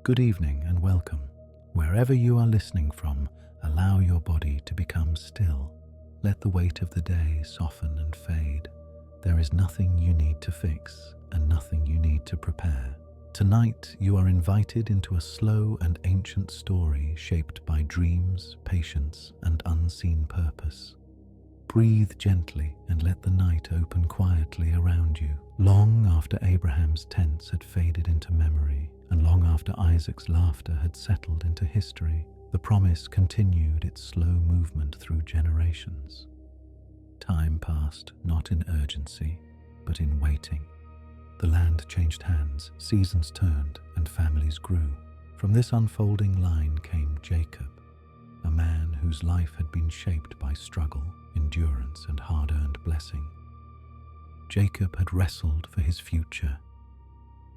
Good evening and welcome. Wherever you are listening from, allow your body to become still. Let the weight of the day soften and fade. There is nothing you need to fix and nothing you need to prepare. Tonight, you are invited into a slow and ancient story shaped by dreams, patience, and unseen purpose. Breathe gently and let the night open quietly around you. Long after Abraham's tents had faded into memory, and long after Isaac's laughter had settled into history, the promise continued its slow movement through generations. Time passed, not in urgency, but in waiting. The land changed hands, seasons turned, and families grew. From this unfolding line came Jacob, a man whose life had been shaped by struggle, endurance, and hard-earned blessing. Jacob had wrestled for his future.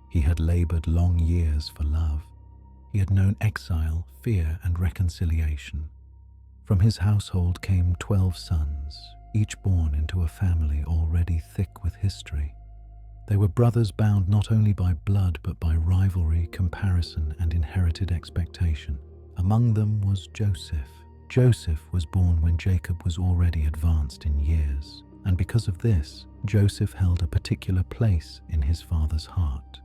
He had labored long years for love. He had known exile, fear, and reconciliation. From his household came 12 sons, each born into a family already thick with history. They were brothers bound not only by blood but by rivalry, comparison, and inherited expectation. Among them was Joseph. Joseph was born when Jacob was already advanced in years, and because of this, Joseph held a particular place in his father's heart.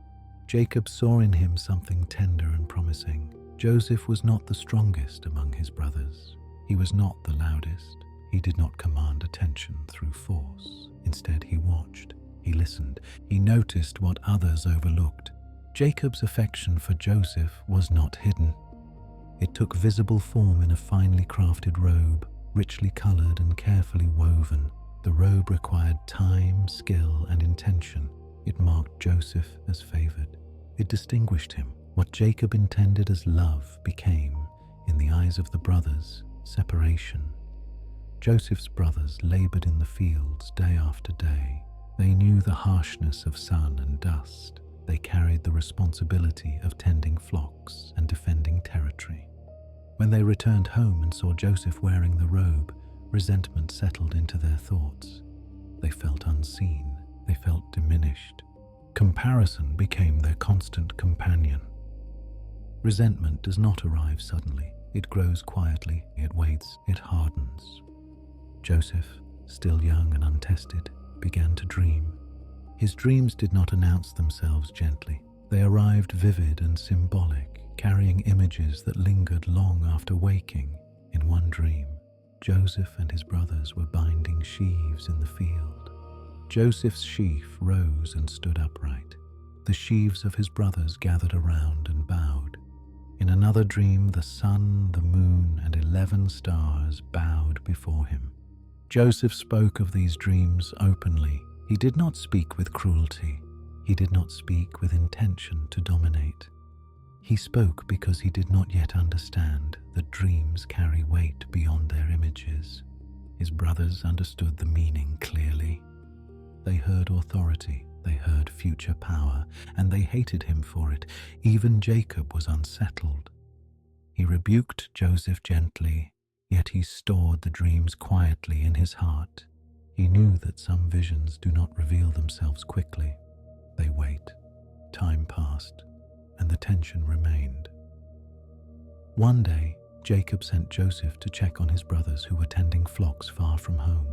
Jacob saw in him something tender and promising. Joseph was not the strongest among his brothers. He was not the loudest. He did not command attention through force. Instead, he watched. He listened. He noticed what others overlooked. Jacob's affection for Joseph was not hidden. It took visible form in a finely crafted robe, richly colored and carefully woven. The robe required time, skill, and intention. It marked Joseph as favored. It distinguished him. What Jacob intended as love became, in the eyes of the brothers, separation. Joseph's brothers labored in the fields day after day. They knew the harshness of sun and dust. They carried the responsibility of tending flocks and defending territory. When they returned home and saw Joseph wearing the robe, resentment settled into their thoughts. They felt unseen. They felt diminished. Comparison became their constant companion. Resentment does not arrive suddenly. It grows quietly. It waits. It hardens. Joseph, still young and untested, began to dream. His dreams did not announce themselves gently. They arrived vivid and symbolic, carrying images that lingered long after waking. In one dream, Joseph and his brothers were binding sheaves in the field. Joseph's sheaf rose and stood upright. The sheaves of his brothers gathered around and bowed. In another dream, the sun, the moon, and 11 stars bowed before him. Joseph spoke of these dreams openly. He did not speak with cruelty. He did not speak with intention to dominate. He spoke because he did not yet understand that dreams carry weight beyond their images. His brothers understood the meaning clearly. They heard authority, they heard future power, and they hated him for it. Even Jacob was unsettled. He rebuked Joseph gently, yet he stored the dreams quietly in his heart. He knew that some visions do not reveal themselves quickly. They wait. Time passed, and the tension remained. One day, Jacob sent Joseph to check on his brothers who were tending flocks far from home.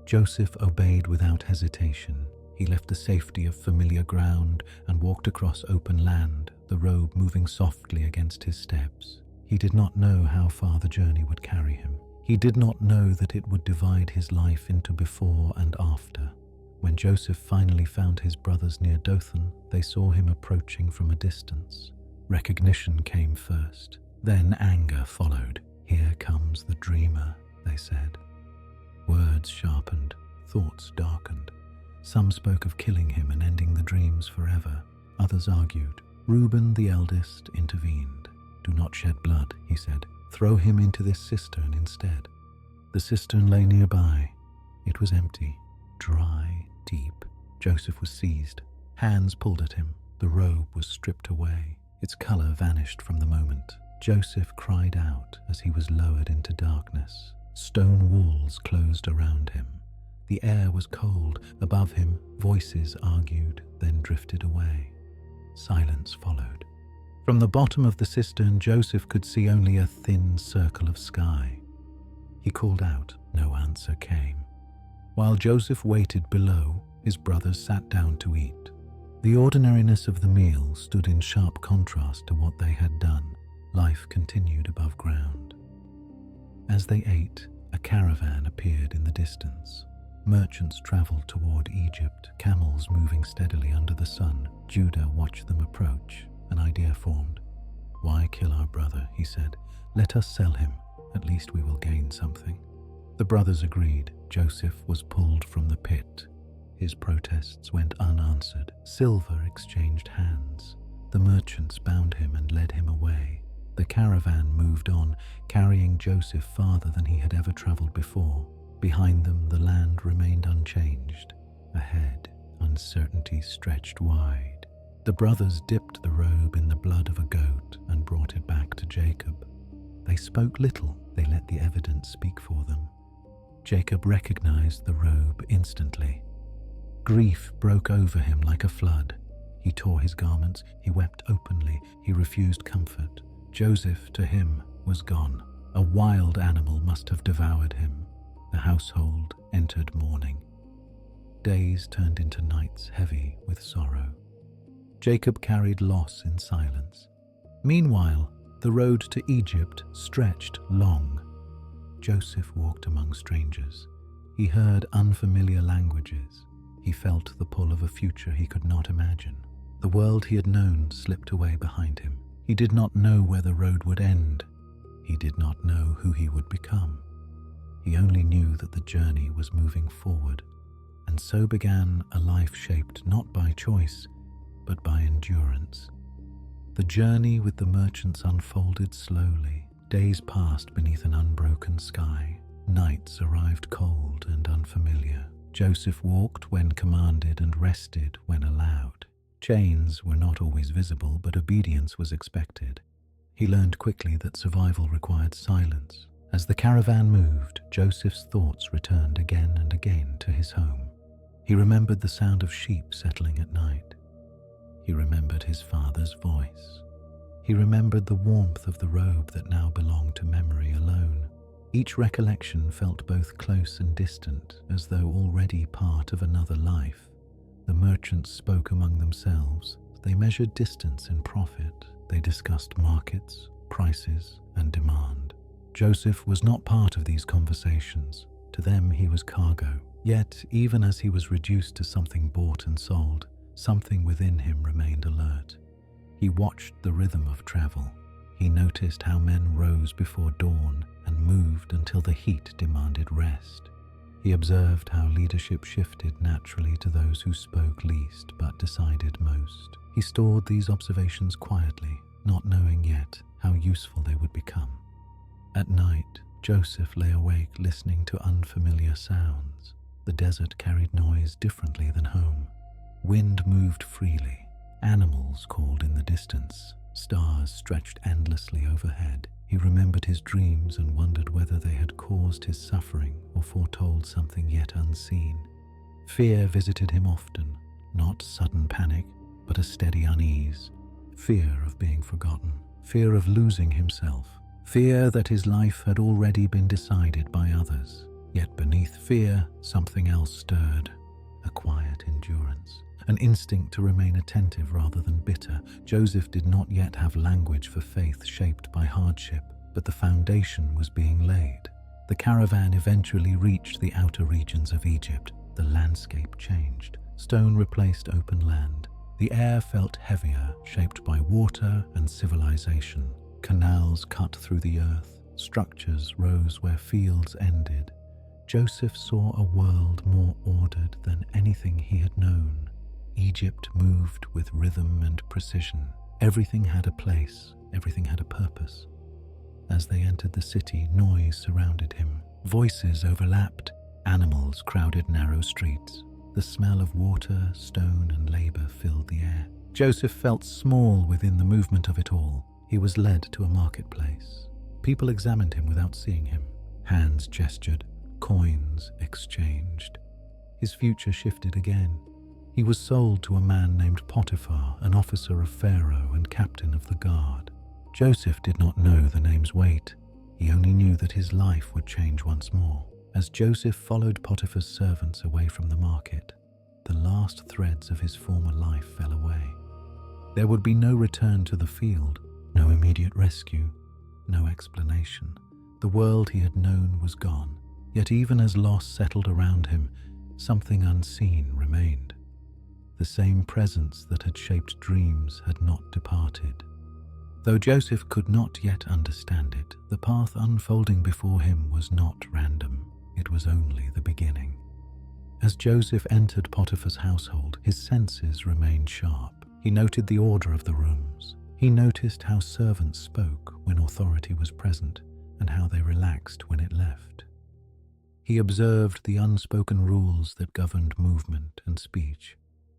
Joseph obeyed without hesitation. He left the safety of familiar ground and walked across open land, the robe moving softly against his steps. He did not know how far the journey would carry him. He did not know that it would divide his life into before and after. When Joseph finally found his brothers near Dothan, they saw him approaching from a distance. Recognition came first, then anger followed. "Here comes the dreamer," they said. Words sharpened, thoughts darkened. Some spoke of killing him and ending the dreams forever. Others argued. Reuben, the eldest, intervened. "Do not shed blood," he said. "Throw him into this cistern instead." The cistern lay nearby. It was empty, dry, deep. Joseph was seized. Hands pulled at him. The robe was stripped away. Its color vanished from the moment. Joseph cried out as he was lowered into darkness. Stone walls closed around him. The air was cold. Above him, voices argued, then drifted away. Silence followed. From the bottom of the cistern, Joseph could see only a thin circle of sky. He called out. No answer came. While Joseph waited below, his brothers sat down to eat. The ordinariness of the meal stood in sharp contrast to what they had done. Life continued above ground. As they ate, a caravan appeared in the distance. Merchants traveled toward Egypt, camels moving steadily under the sun. Judah watched them approach. An idea formed. "Why kill our brother?" he said. "Let us sell him. At least we will gain something." The brothers agreed. Joseph was pulled from the pit. His protests went unanswered. Silver exchanged hands. The merchants bound him and led him away. The caravan moved on, carrying Joseph farther than he had ever traveled before. Behind them, the land remained unchanged. Ahead, uncertainty stretched wide. The brothers dipped the robe in the blood of a goat and brought it back to Jacob. They spoke little. They let the evidence speak for them. Jacob recognized the robe instantly. Grief broke over him like a flood. He tore his garments. He wept openly. He refused comfort. Joseph, to him, was gone. A wild animal must have devoured him. The household entered mourning. Days turned into nights heavy with sorrow. Jacob carried loss in silence. Meanwhile, the road to Egypt stretched long. Joseph walked among strangers. He heard unfamiliar languages. He felt the pull of a future he could not imagine. The world he had known slipped away behind him. He did not know where the road would end. He did not know who he would become. He only knew that the journey was moving forward, and so began a life shaped not by choice, but by endurance. The journey with the merchants unfolded slowly. Days passed beneath an unbroken sky. Nights arrived cold and unfamiliar. Joseph walked when commanded and rested when allowed. Chains were not always visible, but obedience was expected. He learned quickly that survival required silence. As the caravan moved, Joseph's thoughts returned again and again to his home. He remembered the sound of sheep settling at night. He remembered his father's voice. He remembered the warmth of the robe that now belonged to memory alone. Each recollection felt both close and distant, as though already part of another life. The merchants spoke among themselves. They measured distance in profit. They discussed markets, prices, and demand. Joseph was not part of these conversations. To them, he was cargo. Yet, even as he was reduced to something bought and sold, something within him remained alert. He watched the rhythm of travel. He noticed how men rose before dawn and moved until the heat demanded rest. He observed how leadership shifted naturally to those who spoke least but decided most. He stored these observations quietly, not knowing yet how useful they would become. At night, Joseph lay awake listening to unfamiliar sounds. The desert carried noise differently than home. Wind moved freely. Animals called in the distance. Stars stretched endlessly overhead. He remembered his dreams and wondered whether they had caused his suffering or foretold something yet unseen. Fear visited him often, not sudden panic, but a steady unease. Fear of being forgotten, fear of losing himself, fear that his life had already been decided by others. Yet beneath fear, something else stirred, a quiet endurance. An instinct to remain attentive rather than bitter. Joseph did not yet have language for faith shaped by hardship, but the foundation was being laid. The caravan eventually reached the outer regions of Egypt. The landscape changed. Stone replaced open land. The air felt heavier, shaped by water and civilization. Canals cut through the earth. Structures rose where fields ended. Joseph saw a world more ordered than anything he had known. Egypt moved with rhythm and precision. Everything had a place, everything had a purpose. As they entered the city, noise surrounded him. Voices overlapped. Animals crowded narrow streets. The smell of water, stone, and labor filled the air. Joseph felt small within the movement of it all. He was led to a marketplace. People examined him without seeing him. Hands gestured, coins exchanged. His future shifted again. He was sold to a man named Potiphar, an officer of Pharaoh and captain of the guard. Joseph did not know the name's weight. He only knew that his life would change once more. As Joseph followed Potiphar's servants away from the market, the last threads of his former life fell away. There would be no return to the field, no immediate rescue, no explanation. The world he had known was gone. Yet even as loss settled around him, something unseen remained. The same presence that had shaped dreams had not departed. Though Joseph could not yet understand it, the path unfolding before him was not random. It was only the beginning. As Joseph entered Potiphar's household, his senses remained sharp. He noted the order of the rooms. He noticed how servants spoke when authority was present and how they relaxed when it left. He observed the unspoken rules that governed movement and speech.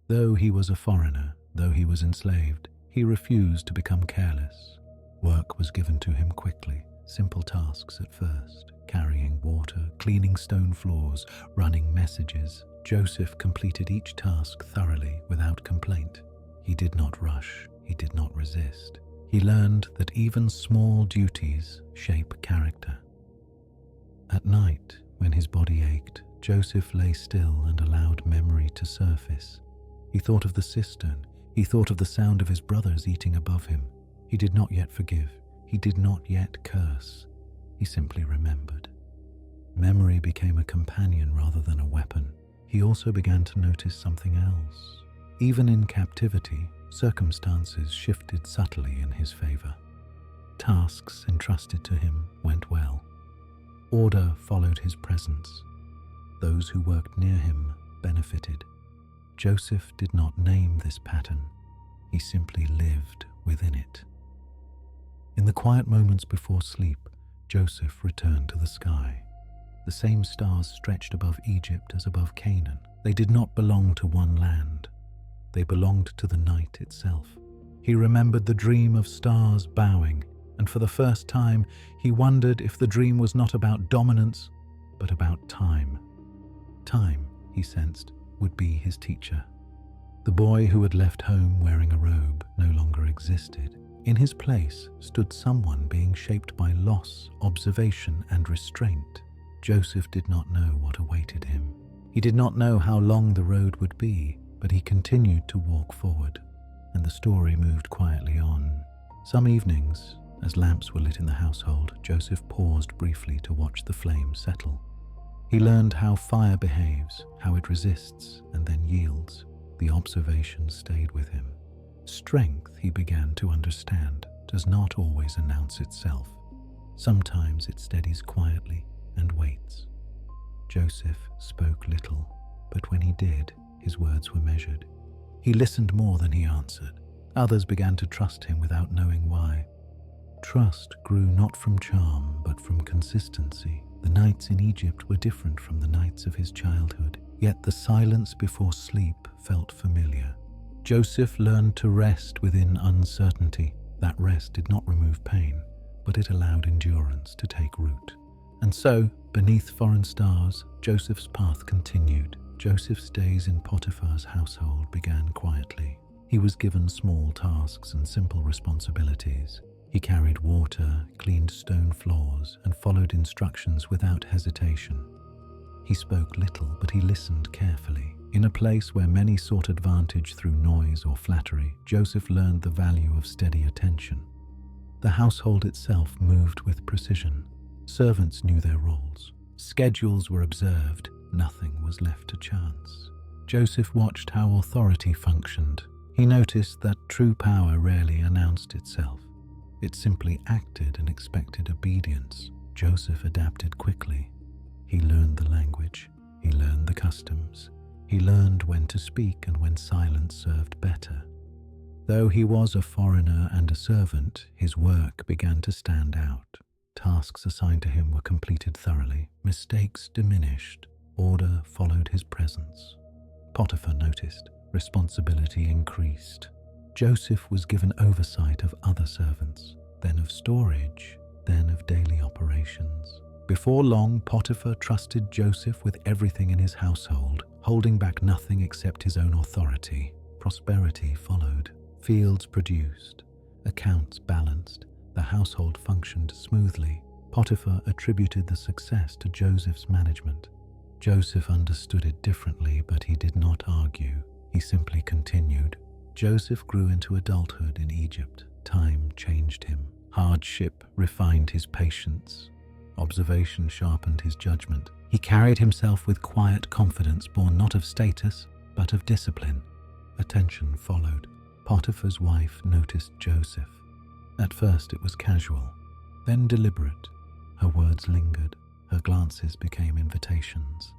Though he was a foreigner, though he was enslaved, he refused to become careless. Work was given to him quickly, simple tasks at first, carrying water, cleaning stone floors, running messages. Joseph completed each task thoroughly, without complaint. He did not rush, he did not resist. He learned that even small duties shape character. At night, when his body ached, Joseph lay still and allowed memory to surface. He thought of the cistern. He thought of the sound of his brothers eating above him. He did not yet forgive. He did not yet curse. He simply remembered. Memory became a companion rather than a weapon. He also began to notice something else. Even in captivity, circumstances shifted subtly in his favor. Tasks entrusted to him went well. Order followed his presence. Those who worked near him benefited. Joseph did not name this pattern. He simply lived within it. In the quiet moments before sleep, Joseph returned to the sky. The same stars stretched above Egypt as above Canaan. They did not belong to one land. They belonged to the night itself. He remembered the dream of stars bowing, and for the first time, he wondered if the dream was not about dominance, but about time. Time, he sensed, would be his teacher. The boy who had left home wearing a robe no longer existed. In his place stood someone being shaped by loss, observation, and restraint. Joseph did not know what awaited him. He did not know how long the road would be, but he continued to walk forward, and the story moved quietly on. Some evenings, as lamps were lit in the household, Joseph paused briefly to watch the flames settle. He learned how fire behaves, how it resists and then yields. The observation stayed with him. Strength, he began to understand, does not always announce itself. Sometimes it steadies quietly and waits. Joseph spoke little, but when he did, his words were measured. He listened more than he answered. Others began to trust him without knowing why. Trust grew not from charm, but from consistency. The nights in Egypt were different from the nights of his childhood, yet the silence before sleep felt familiar. Joseph learned to rest within uncertainty. That rest did not remove pain, but it allowed endurance to take root. And so, beneath foreign stars, Joseph's path continued. Joseph's days in Potiphar's household began quietly. He was given small tasks and simple responsibilities. He carried water, cleaned stone floors, and followed instructions without hesitation. He spoke little, but he listened carefully. In a place where many sought advantage through noise or flattery, Joseph learned the value of steady attention. The household itself moved with precision. Servants knew their roles. Schedules were observed. Nothing was left to chance. Joseph watched how authority functioned. He noticed that true power rarely announced itself. It simply acted and expected obedience. Joseph adapted quickly. He learned the language. He learned the customs. He learned when to speak and when silence served better. Though he was a foreigner and a servant, his work began to stand out. Tasks assigned to him were completed thoroughly. Mistakes diminished. Order followed his presence. Potiphar noticed. Responsibility increased. Joseph was given oversight of other servants, then of storage, then of daily operations. Before long, Potiphar trusted Joseph with everything in his household, holding back nothing except his own authority. Prosperity followed. Fields produced. Accounts balanced. The household functioned smoothly. Potiphar attributed the success to Joseph's management. Joseph understood it differently, but he did not argue. He simply continued. Joseph grew into adulthood in Egypt. Time changed him. Hardship refined his patience. Observation sharpened his judgment. He carried himself with quiet confidence, born not of status, but of discipline. Attention followed. Potiphar's wife noticed Joseph. At first it was casual, then deliberate. Her words lingered. Her glances became invitations.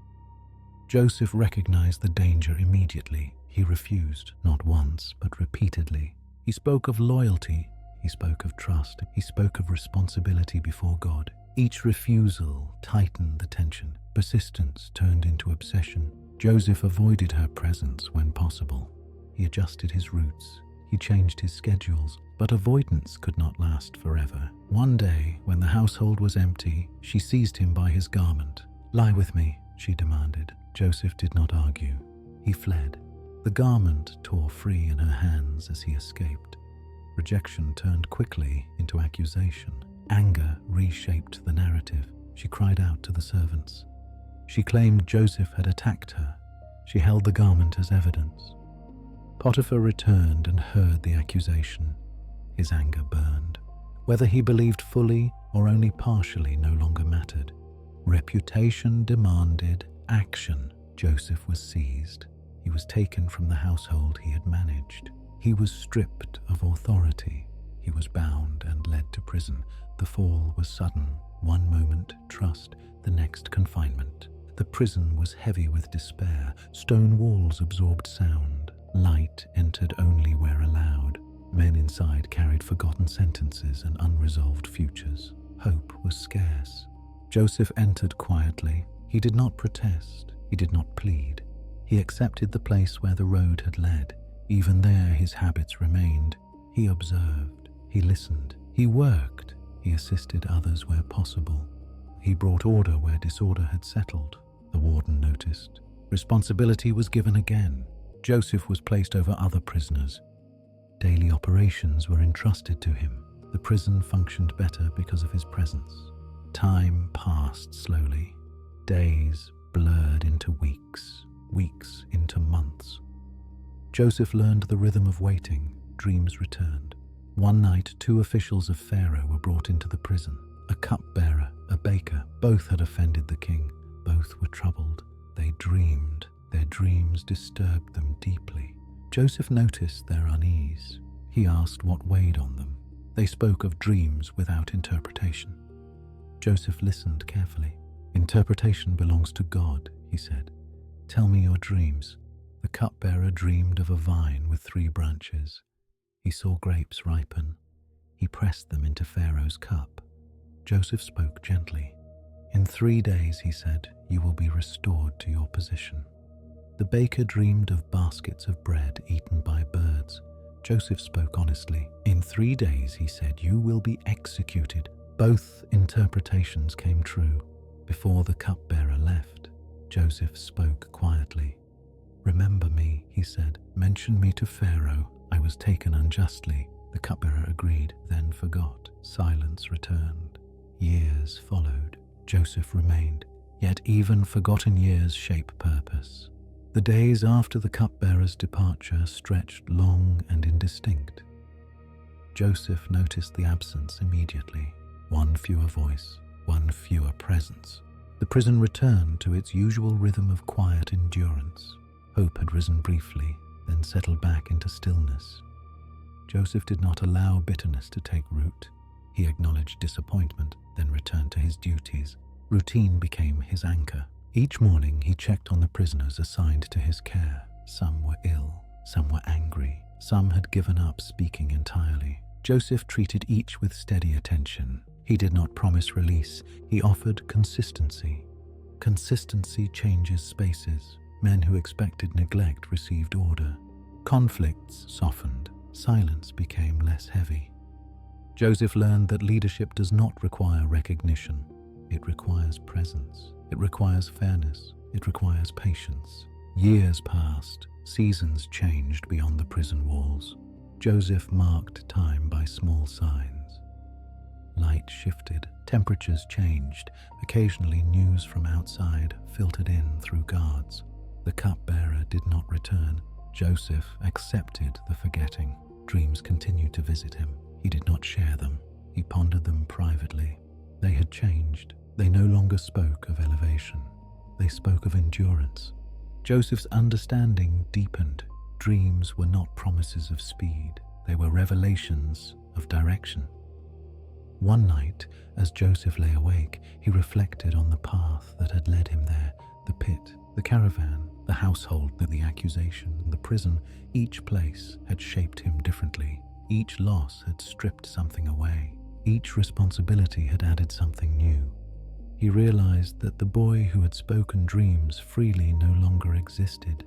Joseph recognized the danger immediately. He refused, not once, but repeatedly. He spoke of loyalty. He spoke of trust. He spoke of responsibility before God. Each refusal tightened the tension. Persistence turned into obsession. Joseph avoided her presence when possible. He adjusted his routes. He changed his schedules. But avoidance could not last forever. One day, when the household was empty, she seized him by his garment. "Lie with me," she demanded. Joseph did not argue. He fled. The garment tore free in her hands as he escaped. Rejection turned quickly into accusation. Anger reshaped the narrative. She cried out to the servants. She claimed Joseph had attacked her. She held the garment as evidence. Potiphar returned and heard the accusation. His anger burned. Whether he believed fully or only partially no longer mattered. Reputation demanded action. Joseph was seized. He was taken from the household he had managed. He was stripped of authority. He was bound and led to prison. The fall was sudden. One moment trust, the next confinement. The prison was heavy with despair. Stone walls absorbed sound. Light entered only where allowed. Men inside carried forgotten sentences and unresolved futures. Hope was scarce. Joseph entered quietly. He did not protest. He did not plead. He accepted the place where the road had led. Even there his habits remained. He observed. He listened. He worked. He assisted others where possible. He brought order where disorder had settled. The warden noticed. Responsibility was given again. Joseph was placed over other prisoners. Daily operations were entrusted to him. The prison functioned better because of his presence. Time passed slowly. Days blurred into weeks, weeks into months. Joseph learned the rhythm of waiting. Dreams returned. One night, 2 officials of Pharaoh were brought into the prison. A cupbearer, a baker, both had offended the king. Both were troubled. They dreamed. Their dreams disturbed them deeply. Joseph noticed their unease. He asked what weighed on them. They spoke of dreams without interpretation. Joseph listened carefully. "Interpretation belongs to God," he said. "Tell me your dreams." The cupbearer dreamed of a vine with 3 branches. He saw grapes ripen. He pressed them into Pharaoh's cup. Joseph spoke gently. "In 3 days," he said, "you will be restored to your position." The baker dreamed of baskets of bread eaten by birds. Joseph spoke honestly. "In 3 days," he said, "you will be executed." Both interpretations came true. Before the cupbearer left, Joseph spoke quietly. "Remember me," he said. "Mention me to Pharaoh. I was taken unjustly." The cupbearer agreed, then forgot. Silence returned. Years followed. Joseph remained. Yet even forgotten years shape purpose. The days after the cupbearer's departure stretched long and indistinct. Joseph noticed the absence immediately. One fewer voice, one fewer presence. The prison returned to its usual rhythm of quiet endurance. Hope had risen briefly, then settled back into stillness. Joseph did not allow bitterness to take root. He acknowledged disappointment, then returned to his duties. Routine became his anchor. Each morning he checked on the prisoners assigned to his care. Some were ill, some were angry, some had given up speaking entirely. Joseph treated each with steady attention. He did not promise release, he offered consistency. Consistency changes spaces. Men who expected neglect received order. Conflicts softened. Silence became less heavy. Joseph learned that leadership does not require recognition. It requires presence. It requires fairness. It requires patience. Years passed, seasons changed beyond the prison walls. Joseph marked time by small signs. Light shifted, temperatures changed, occasionally news from outside filtered in through guards. The cupbearer did not return. Joseph accepted the forgetting. Dreams continued to visit him. He did not share them. He pondered them privately. They had changed. They no longer spoke of elevation. They spoke of endurance. Joseph's understanding deepened. Dreams were not promises of speed. They were revelations of direction. One night, as Joseph lay awake, he reflected on the path that had led him there. The pit, the caravan, the household, the accusation, the prison. Each place had shaped him differently. Each loss had stripped something away. Each responsibility had added something new. He realized that the boy who had spoken dreams freely no longer existed.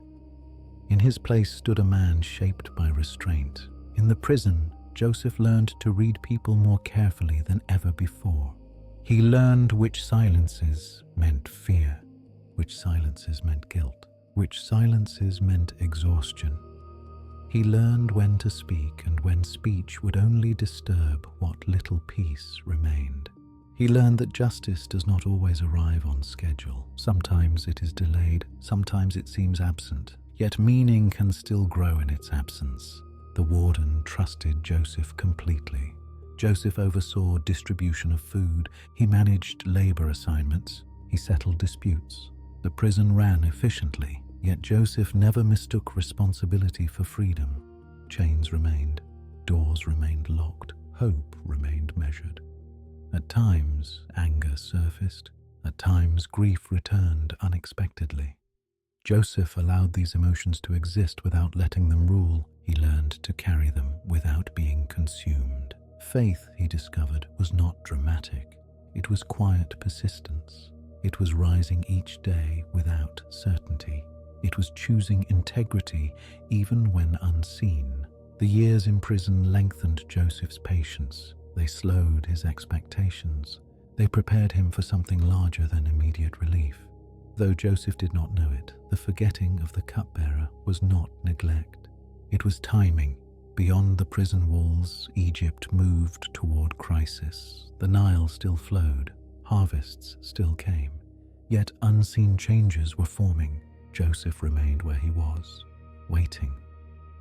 In his place stood a man shaped by restraint. In the prison, Joseph learned to read people more carefully than ever before. He learned which silences meant fear, which silences meant guilt, which silences meant exhaustion. He learned when to speak and when speech would only disturb what little peace remained. He learned that justice does not always arrive on schedule. Sometimes it is delayed, sometimes it seems absent, yet meaning can still grow in its absence. The warden trusted Joseph completely. Joseph oversaw distribution of food. He managed labor assignments. He settled disputes. The prison ran efficiently, yet Joseph never mistook responsibility for freedom. Chains remained. Doors remained locked. Hope remained measured. At times, anger surfaced. At times, grief returned unexpectedly. Joseph allowed these emotions to exist without letting them rule. He learned to carry them without being consumed. Faith, he discovered, was not dramatic. It was quiet persistence. It was rising each day without certainty. It was choosing integrity even when unseen. The years in prison lengthened Joseph's patience. They slowed his expectations. They prepared him for something larger than immediate relief. Though Joseph did not know it, the forgetting of the cupbearer was not neglect. It was timing. Beyond the prison walls, Egypt moved toward crisis. The Nile still flowed. Harvests still came. Yet unseen changes were forming. Joseph remained where he was, waiting.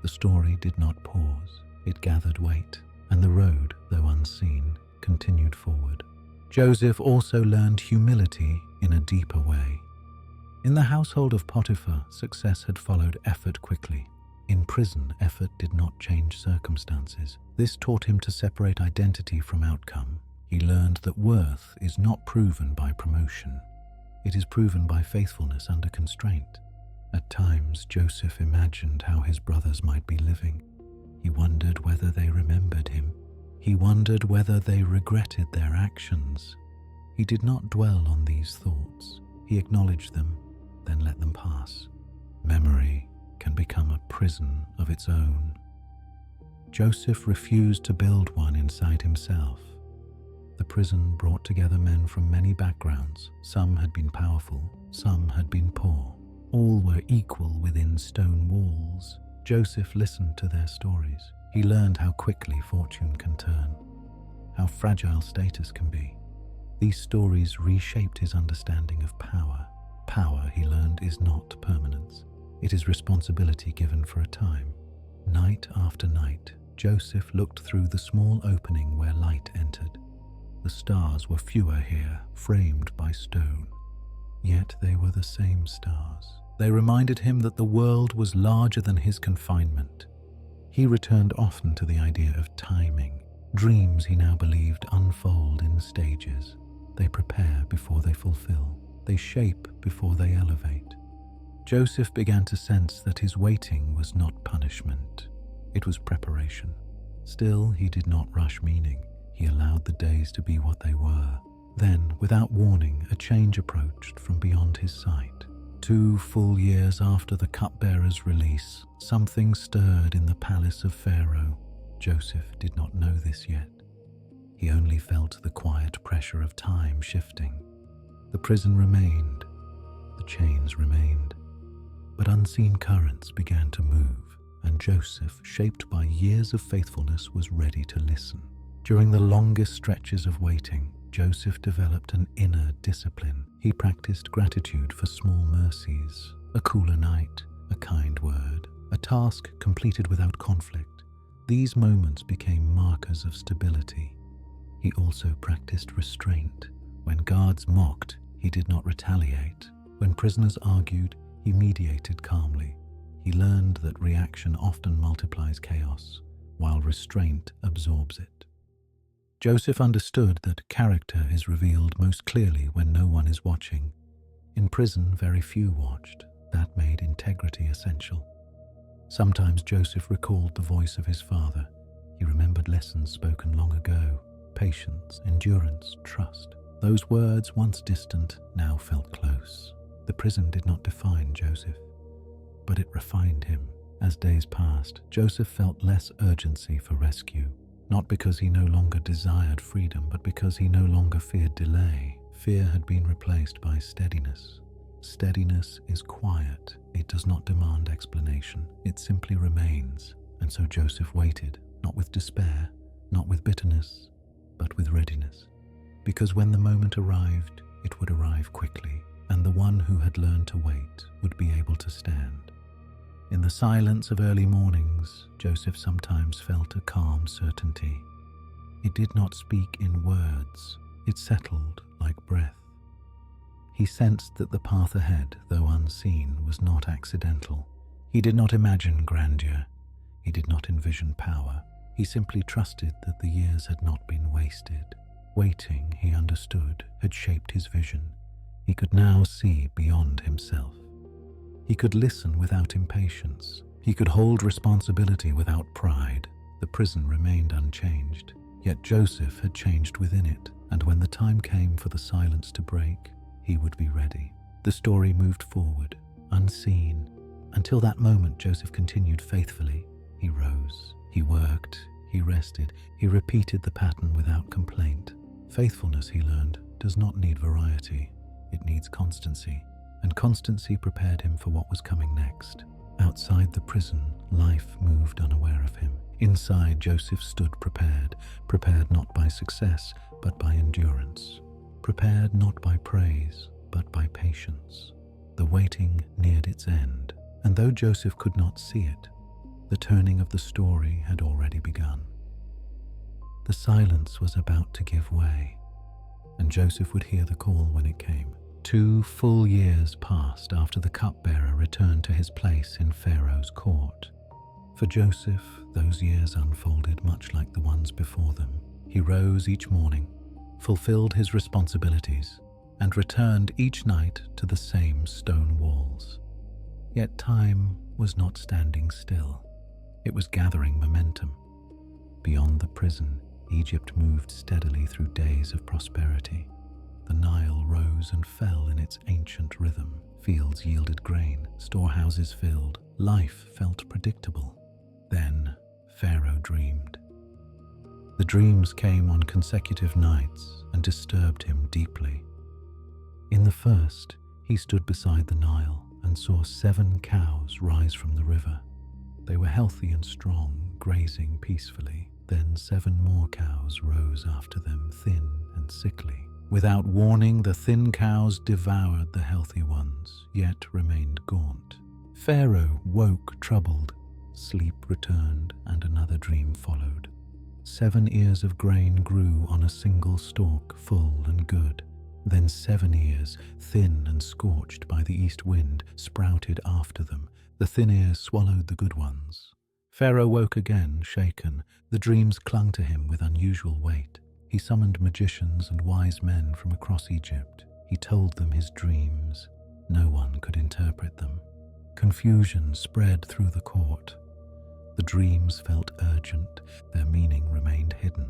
The story did not pause. It gathered weight, and the road, though unseen, continued forward. Joseph also learned humility in a deeper way. In the household of Potiphar, success had followed effort quickly. In prison, effort did not change circumstances. This taught him to separate identity from outcome. He learned that worth is not proven by promotion. It is proven by faithfulness under constraint. At times, Joseph imagined how his brothers might be living. He wondered whether they remembered him. He wondered whether they regretted their actions. He did not dwell on these thoughts. He acknowledged them, then let them pass. Memory can become a prison of its own. Joseph refused to build one inside himself. The prison brought together men from many backgrounds. Some had been powerful, some had been poor. All were equal within stone walls. Joseph listened to their stories. He learned how quickly fortune can turn, how fragile status can be. These stories reshaped his understanding of power. Power, he learned, is not permanence. It is responsibility given for a time. Night after night, Joseph looked through the small opening where light entered. The stars were fewer here, framed by stone. Yet they were the same stars. They reminded him that the world was larger than his confinement. He returned often to the idea of timing. Dreams, he now believed, unfold in stages. They prepare before they fulfill. They shape before they elevate. Joseph began to sense that his waiting was not punishment. It was preparation. Still, he did not rush meaning. He allowed the days to be what they were. Then, without warning, a change approached from beyond his sight. 2 full years after the cupbearer's release, something stirred in the palace of Pharaoh. Joseph did not know this yet. He only felt the quiet pressure of time shifting. The prison remained. The chains remained. But unseen currents began to move, and Joseph, shaped by years of faithfulness, was ready to listen. During the longest stretches of waiting, Joseph developed an inner discipline. He practiced gratitude for small mercies, a cooler night, a kind word, a task completed without conflict. These moments became markers of stability. He also practiced restraint. When guards mocked, he did not retaliate. When prisoners argued, he mediated calmly. He learned that reaction often multiplies chaos, while restraint absorbs it. Joseph understood that character is revealed most clearly when no one is watching. In prison, very few watched. That made integrity essential. Sometimes Joseph recalled the voice of his father. He remembered lessons spoken long ago: patience, endurance, trust. Those words, once distant, now felt close. The prison did not define Joseph, but it refined him. As days passed, Joseph felt less urgency for rescue, not because he no longer desired freedom, but because he no longer feared delay. Fear had been replaced by steadiness. Steadiness is quiet. It does not demand explanation. It simply remains. And so Joseph waited, not with despair, not with bitterness, but with readiness. Because when the moment arrived, it would arrive quickly, and the one who had learned to wait would be able to stand. In the silence of early mornings, Joseph sometimes felt a calm certainty. It did not speak in words. It settled like breath. He sensed that the path ahead, though unseen, was not accidental. He did not imagine grandeur. He did not envision power. He simply trusted that the years had not been wasted. Waiting, he understood, had shaped his vision. He could now see beyond himself. He could listen without impatience. He could hold responsibility without pride. The prison remained unchanged, yet Joseph had changed within it, and when the time came for the silence to break, he would be ready. The story moved forward, unseen. Until that moment, Joseph continued faithfully. He rose, he worked, he rested, he repeated the pattern without complaint. Faithfulness, he learned, does not need variety. It needs constancy, and constancy prepared him for what was coming next. Outside the prison, life moved unaware of him. Inside, Joseph stood prepared not by success, but by endurance. Prepared not by praise, but by patience. The waiting neared its end, and though Joseph could not see it, the turning of the story had already begun. The silence was about to give way, and Joseph would hear the call when it came. 2 full years passed after the cupbearer returned to his place in Pharaoh's court. For Joseph, those years unfolded much like the ones before them. He rose each morning, fulfilled his responsibilities, and returned each night to the same stone walls. Yet time was not standing still. It was gathering momentum. Beyond the prison, Egypt moved steadily through days of prosperity. The Nile rose and fell in its ancient rhythm. Fields yielded grain, storehouses filled, life felt predictable. Then Pharaoh dreamed. The dreams came on consecutive nights and disturbed him deeply. In the first, he stood beside the Nile and saw 7 cows rise from the river. They were healthy and strong, grazing peacefully. Then 7 more cows rose after them, thin and sickly. Without warning, the thin cows devoured the healthy ones, yet remained gaunt. Pharaoh woke troubled. Sleep returned, and another dream followed. 7 ears of grain grew on a single stalk, full and good. Then 7 ears, thin and scorched by the east wind, sprouted after them. The thin ears swallowed the good ones. Pharaoh woke again, shaken. The dreams clung to him with unusual weight. He summoned magicians and wise men from across Egypt. He told them his dreams. No one could interpret them. Confusion spread through the court. The dreams felt urgent. Their meaning remained hidden.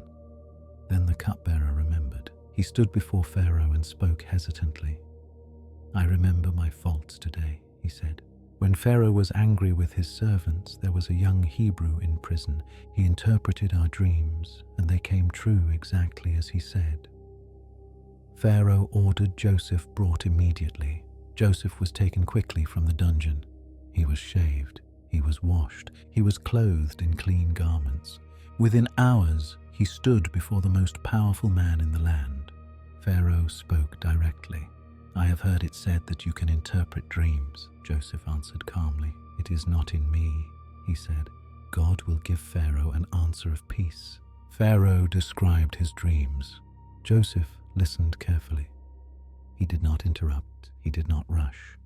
Then the cupbearer remembered. He stood before Pharaoh and spoke hesitantly. "I remember my faults today," he said. When Pharaoh was angry with his servants, there was a young Hebrew in prison. He interpreted our dreams, and they came true exactly as he said. Pharaoh ordered Joseph brought immediately. Joseph was taken quickly from the dungeon. He was shaved, he was washed, he was clothed in clean garments. Within hours, he stood before the most powerful man in the land. Pharaoh spoke directly. "I have heard it said that you can interpret dreams," Joseph answered calmly. "It is not in me," he said. "God will give Pharaoh an answer of peace." Pharaoh described his dreams. Joseph listened carefully. He did not interrupt, he did not rush.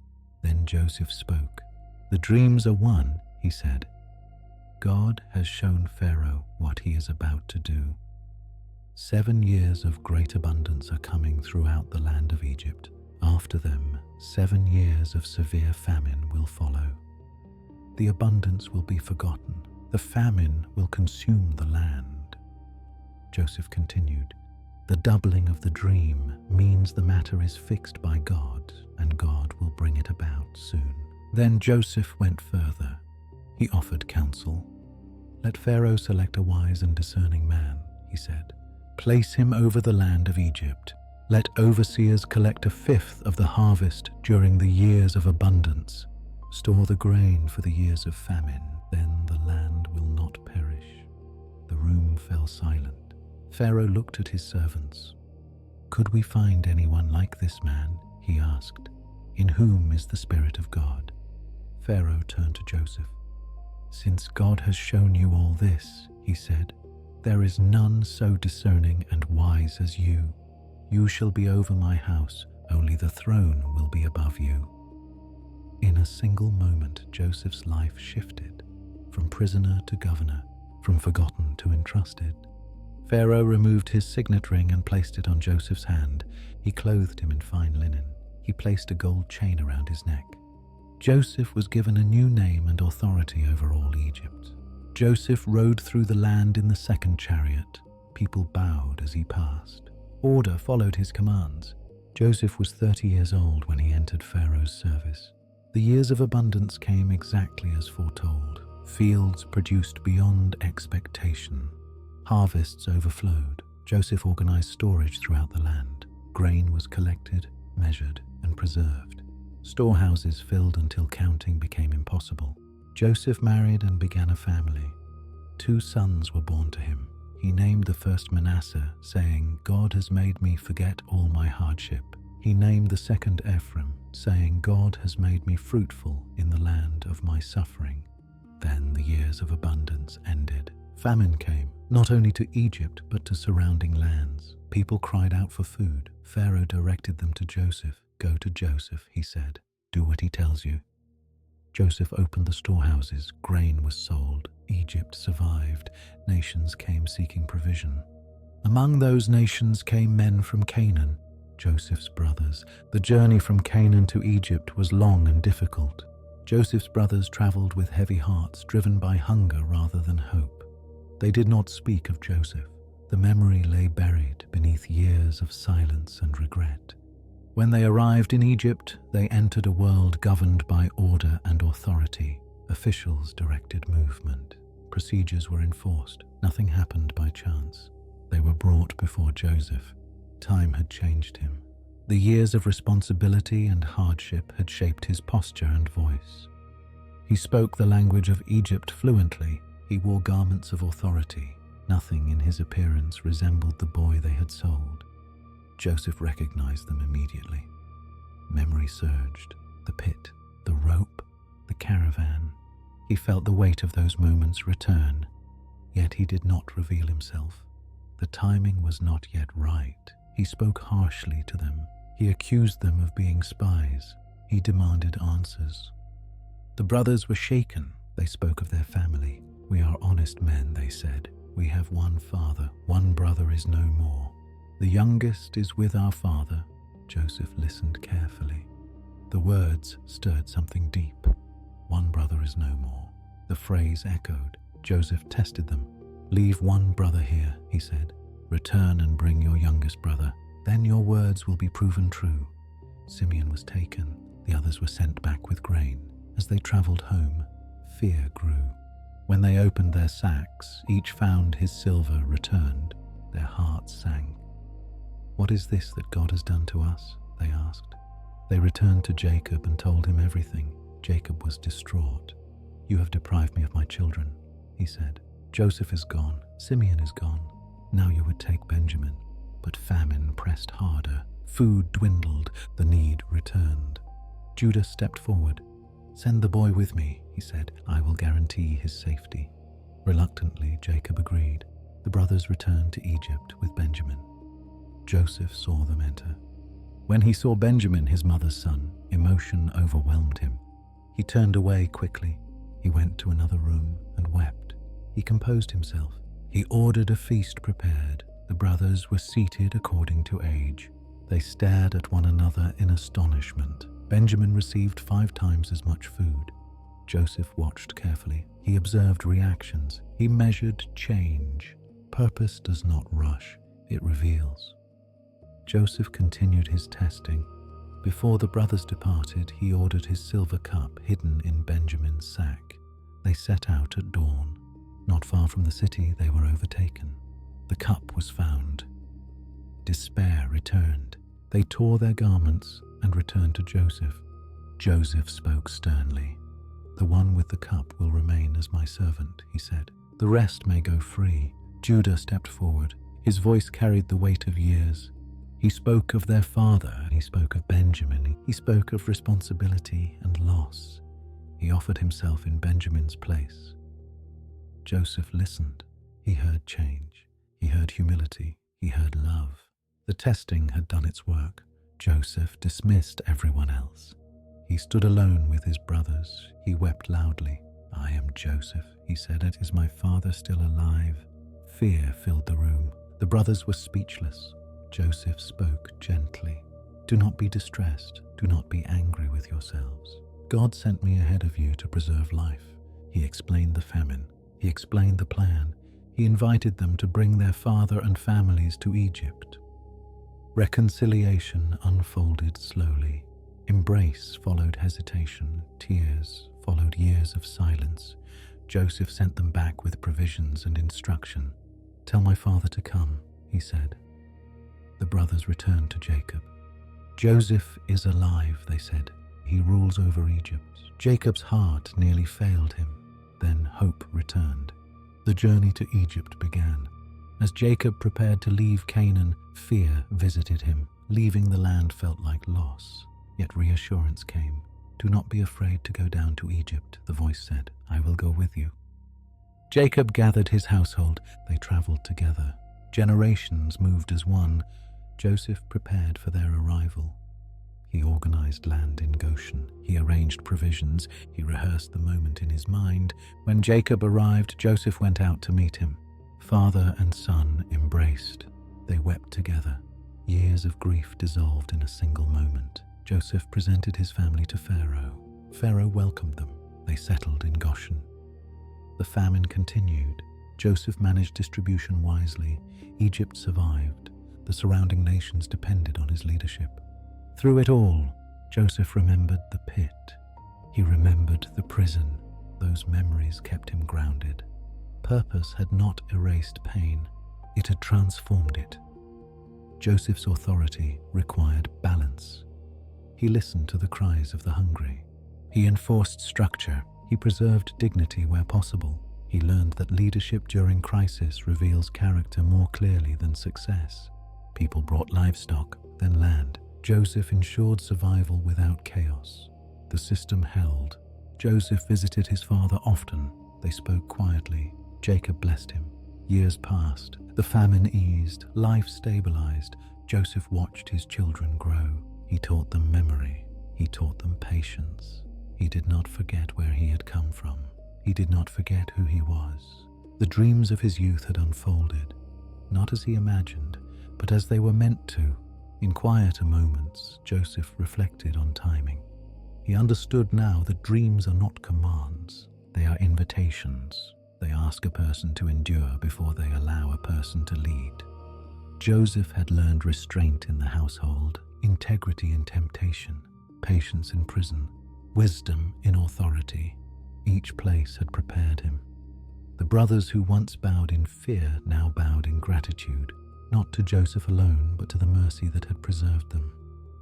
Then Joseph spoke. "The dreams are one," he said. "God has shown Pharaoh what he is about to do. 7 years of great abundance are coming throughout the land of Egypt. After them, 7 years of severe famine will follow. The abundance will be forgotten. The famine will consume the land." Joseph continued, "The doubling of the dream means the matter is fixed by God, and God will bring it about soon." Then Joseph went further. He offered counsel. "Let Pharaoh select a wise and discerning man," he said. "Place him over the land of Egypt. Let overseers collect 1/5 of the harvest during the years of abundance. Store the grain for the years of famine, then the land will not perish." The room fell silent. Pharaoh looked at his servants. "Could we find anyone like this man?" he asked. "In whom is the Spirit of God?" Pharaoh turned to Joseph. "Since God has shown you all this," he said, "there is none so discerning and wise as you. You shall be over my house, only the throne will be above you." In a single moment, Joseph's life shifted, from prisoner to governor, from forgotten to entrusted. Pharaoh removed his signet ring and placed it on Joseph's hand. He clothed him in fine linen. He placed a gold chain around his neck. Joseph was given a new name and authority over all Egypt. Joseph rode through the land in the second chariot. People bowed as he passed. Order followed his commands. Joseph was 30 years old when he entered Pharaoh's service. The years of abundance came exactly as foretold. Fields produced beyond expectation. Harvests overflowed. Joseph organized storage throughout the land. Grain was collected, measured, and preserved. Storehouses filled until counting became impossible. Joseph married and began a family. 2 sons were born to him. He named the first Manasseh, saying, "God has made me forget all my hardship." He named the second Ephraim, saying, "God has made me fruitful in the land of my suffering." Then the years of abundance ended. Famine came, not only to Egypt, but to surrounding lands. People cried out for food. Pharaoh directed them to Joseph. "Go to Joseph," he said. "Do what he tells you." Joseph opened the storehouses. Grain was sold. Egypt survived. Nations came seeking provision. Among those nations came men from Canaan, Joseph's brothers. The journey from Canaan to Egypt was long and difficult. Joseph's brothers traveled with heavy hearts, driven by hunger rather than hope. They did not speak of Joseph. The memory lay buried beneath years of silence and regret. When they arrived in Egypt, they entered a world governed by order and authority. Officials directed movement. Procedures were enforced. Nothing happened by chance. They were brought before Joseph. Time had changed him. The years of responsibility and hardship had shaped his posture and voice. He spoke the language of Egypt fluently. He wore garments of authority. Nothing in his appearance resembled the boy they had sold. Joseph recognized them immediately. Memory surged. The pit, the rope, the caravan. He felt the weight of those moments return, yet he did not reveal himself. The timing was not yet right. He spoke harshly to them. He accused them of being spies. He demanded answers. The brothers were shaken. They spoke of their family. "We are honest men," they said. "We have one father. One brother is no more. The youngest is with our father." Joseph listened carefully. The words stirred something deep. "One brother is no more." The phrase echoed. Joseph tested them. "Leave one brother here," he said. "Return and bring your youngest brother. Then your words will be proven true." Simeon was taken. The others were sent back with grain. As they traveled home, fear grew. When they opened their sacks, each found his silver returned. Their hearts sank. "What is this that God has done to us?" they asked. They returned to Jacob and told him everything. Jacob was distraught. "You have deprived me of my children," he said. "Joseph is gone, Simeon is gone. Now you would take Benjamin." But famine pressed harder. Food dwindled. The need returned. Judah stepped forward. "Send the boy with me," he said. "I will guarantee his safety." Reluctantly, Jacob agreed. The brothers returned to Egypt with Benjamin. Joseph saw them enter. When he saw Benjamin, his mother's son, emotion overwhelmed him. He turned away quickly. He went to another room and wept. He composed himself. He ordered a feast prepared. The brothers were seated according to age. They stared at one another in astonishment. Benjamin received 5 times as much food. Joseph watched carefully. He observed reactions. He measured change. Purpose does not rush, it reveals. Joseph continued his testing. Before the brothers departed, he ordered his silver cup hidden in Benjamin's sack. They set out at dawn. Not far from the city, they were overtaken. The cup was found. Despair returned. They tore their garments and returned to Joseph. Joseph spoke sternly. "The one with the cup will remain as my servant," he said. "The rest may go free." Judah stepped forward. His voice carried the weight of years. He spoke of their father. He spoke of Benjamin. He spoke of responsibility and loss. He offered himself in Benjamin's place. Joseph listened. He heard change. He heard humility. He heard love. The testing had done its work. Joseph dismissed everyone else. He stood alone with his brothers. He wept loudly. "I am Joseph," he said. "Is my father still alive?" Fear filled the room. The brothers were speechless. Joseph spoke gently. "Do not be distressed. Do not be angry with yourselves. God sent me ahead of you to preserve life." He explained the famine. He explained the plan. He invited them to bring their father and families to Egypt. Reconciliation unfolded slowly. Embrace followed hesitation. Tears followed years of silence. Joseph sent them back with provisions and instruction. "Tell my father to come," he said. The brothers returned to Jacob. "Joseph is alive," they said. "He rules over Egypt." Jacob's heart nearly failed him. Then hope returned. The journey to Egypt began. As Jacob prepared to leave Canaan, fear visited him. Leaving the land felt like loss. Yet reassurance came. "Do not be afraid to go down to Egypt," the voice said. "I will go with you." Jacob gathered his household. They traveled together. Generations moved as one. Joseph prepared for their arrival. He organized land in Goshen. He arranged provisions. He rehearsed the moment in his mind. When Jacob arrived, Joseph went out to meet him. Father and son embraced. They wept together. Years of grief dissolved in a single moment. Joseph presented his family to Pharaoh. Pharaoh welcomed them. They settled in Goshen. The famine continued. Joseph managed distribution wisely. Egypt survived. The surrounding nations depended on his leadership. Through it all, Joseph remembered the pit. He remembered the prison. Those memories kept him grounded. Purpose had not erased pain. It had transformed it. Joseph's authority required balance. He listened to the cries of the hungry. He enforced structure. He preserved dignity where possible. He learned that leadership during crisis reveals character more clearly than success. People brought livestock, then land. Joseph ensured survival without chaos. The system held. Joseph visited his father often. They spoke quietly. Jacob blessed him. Years passed. The famine eased. Life stabilized. Joseph watched his children grow. He taught them memory. He taught them patience. He did not forget where he had come from. He did not forget who he was. The dreams of his youth had unfolded, not as he imagined, but as they were meant to. In quieter moments, Joseph reflected on timing. He understood now that dreams are not commands. They are invitations. They ask a person to endure before they allow a person to lead. Joseph had learned restraint in the household, integrity in temptation, patience in prison, wisdom in authority. Each place had prepared him. The brothers who once bowed in fear now bowed in gratitude, not to Joseph alone, but to the mercy that had preserved them.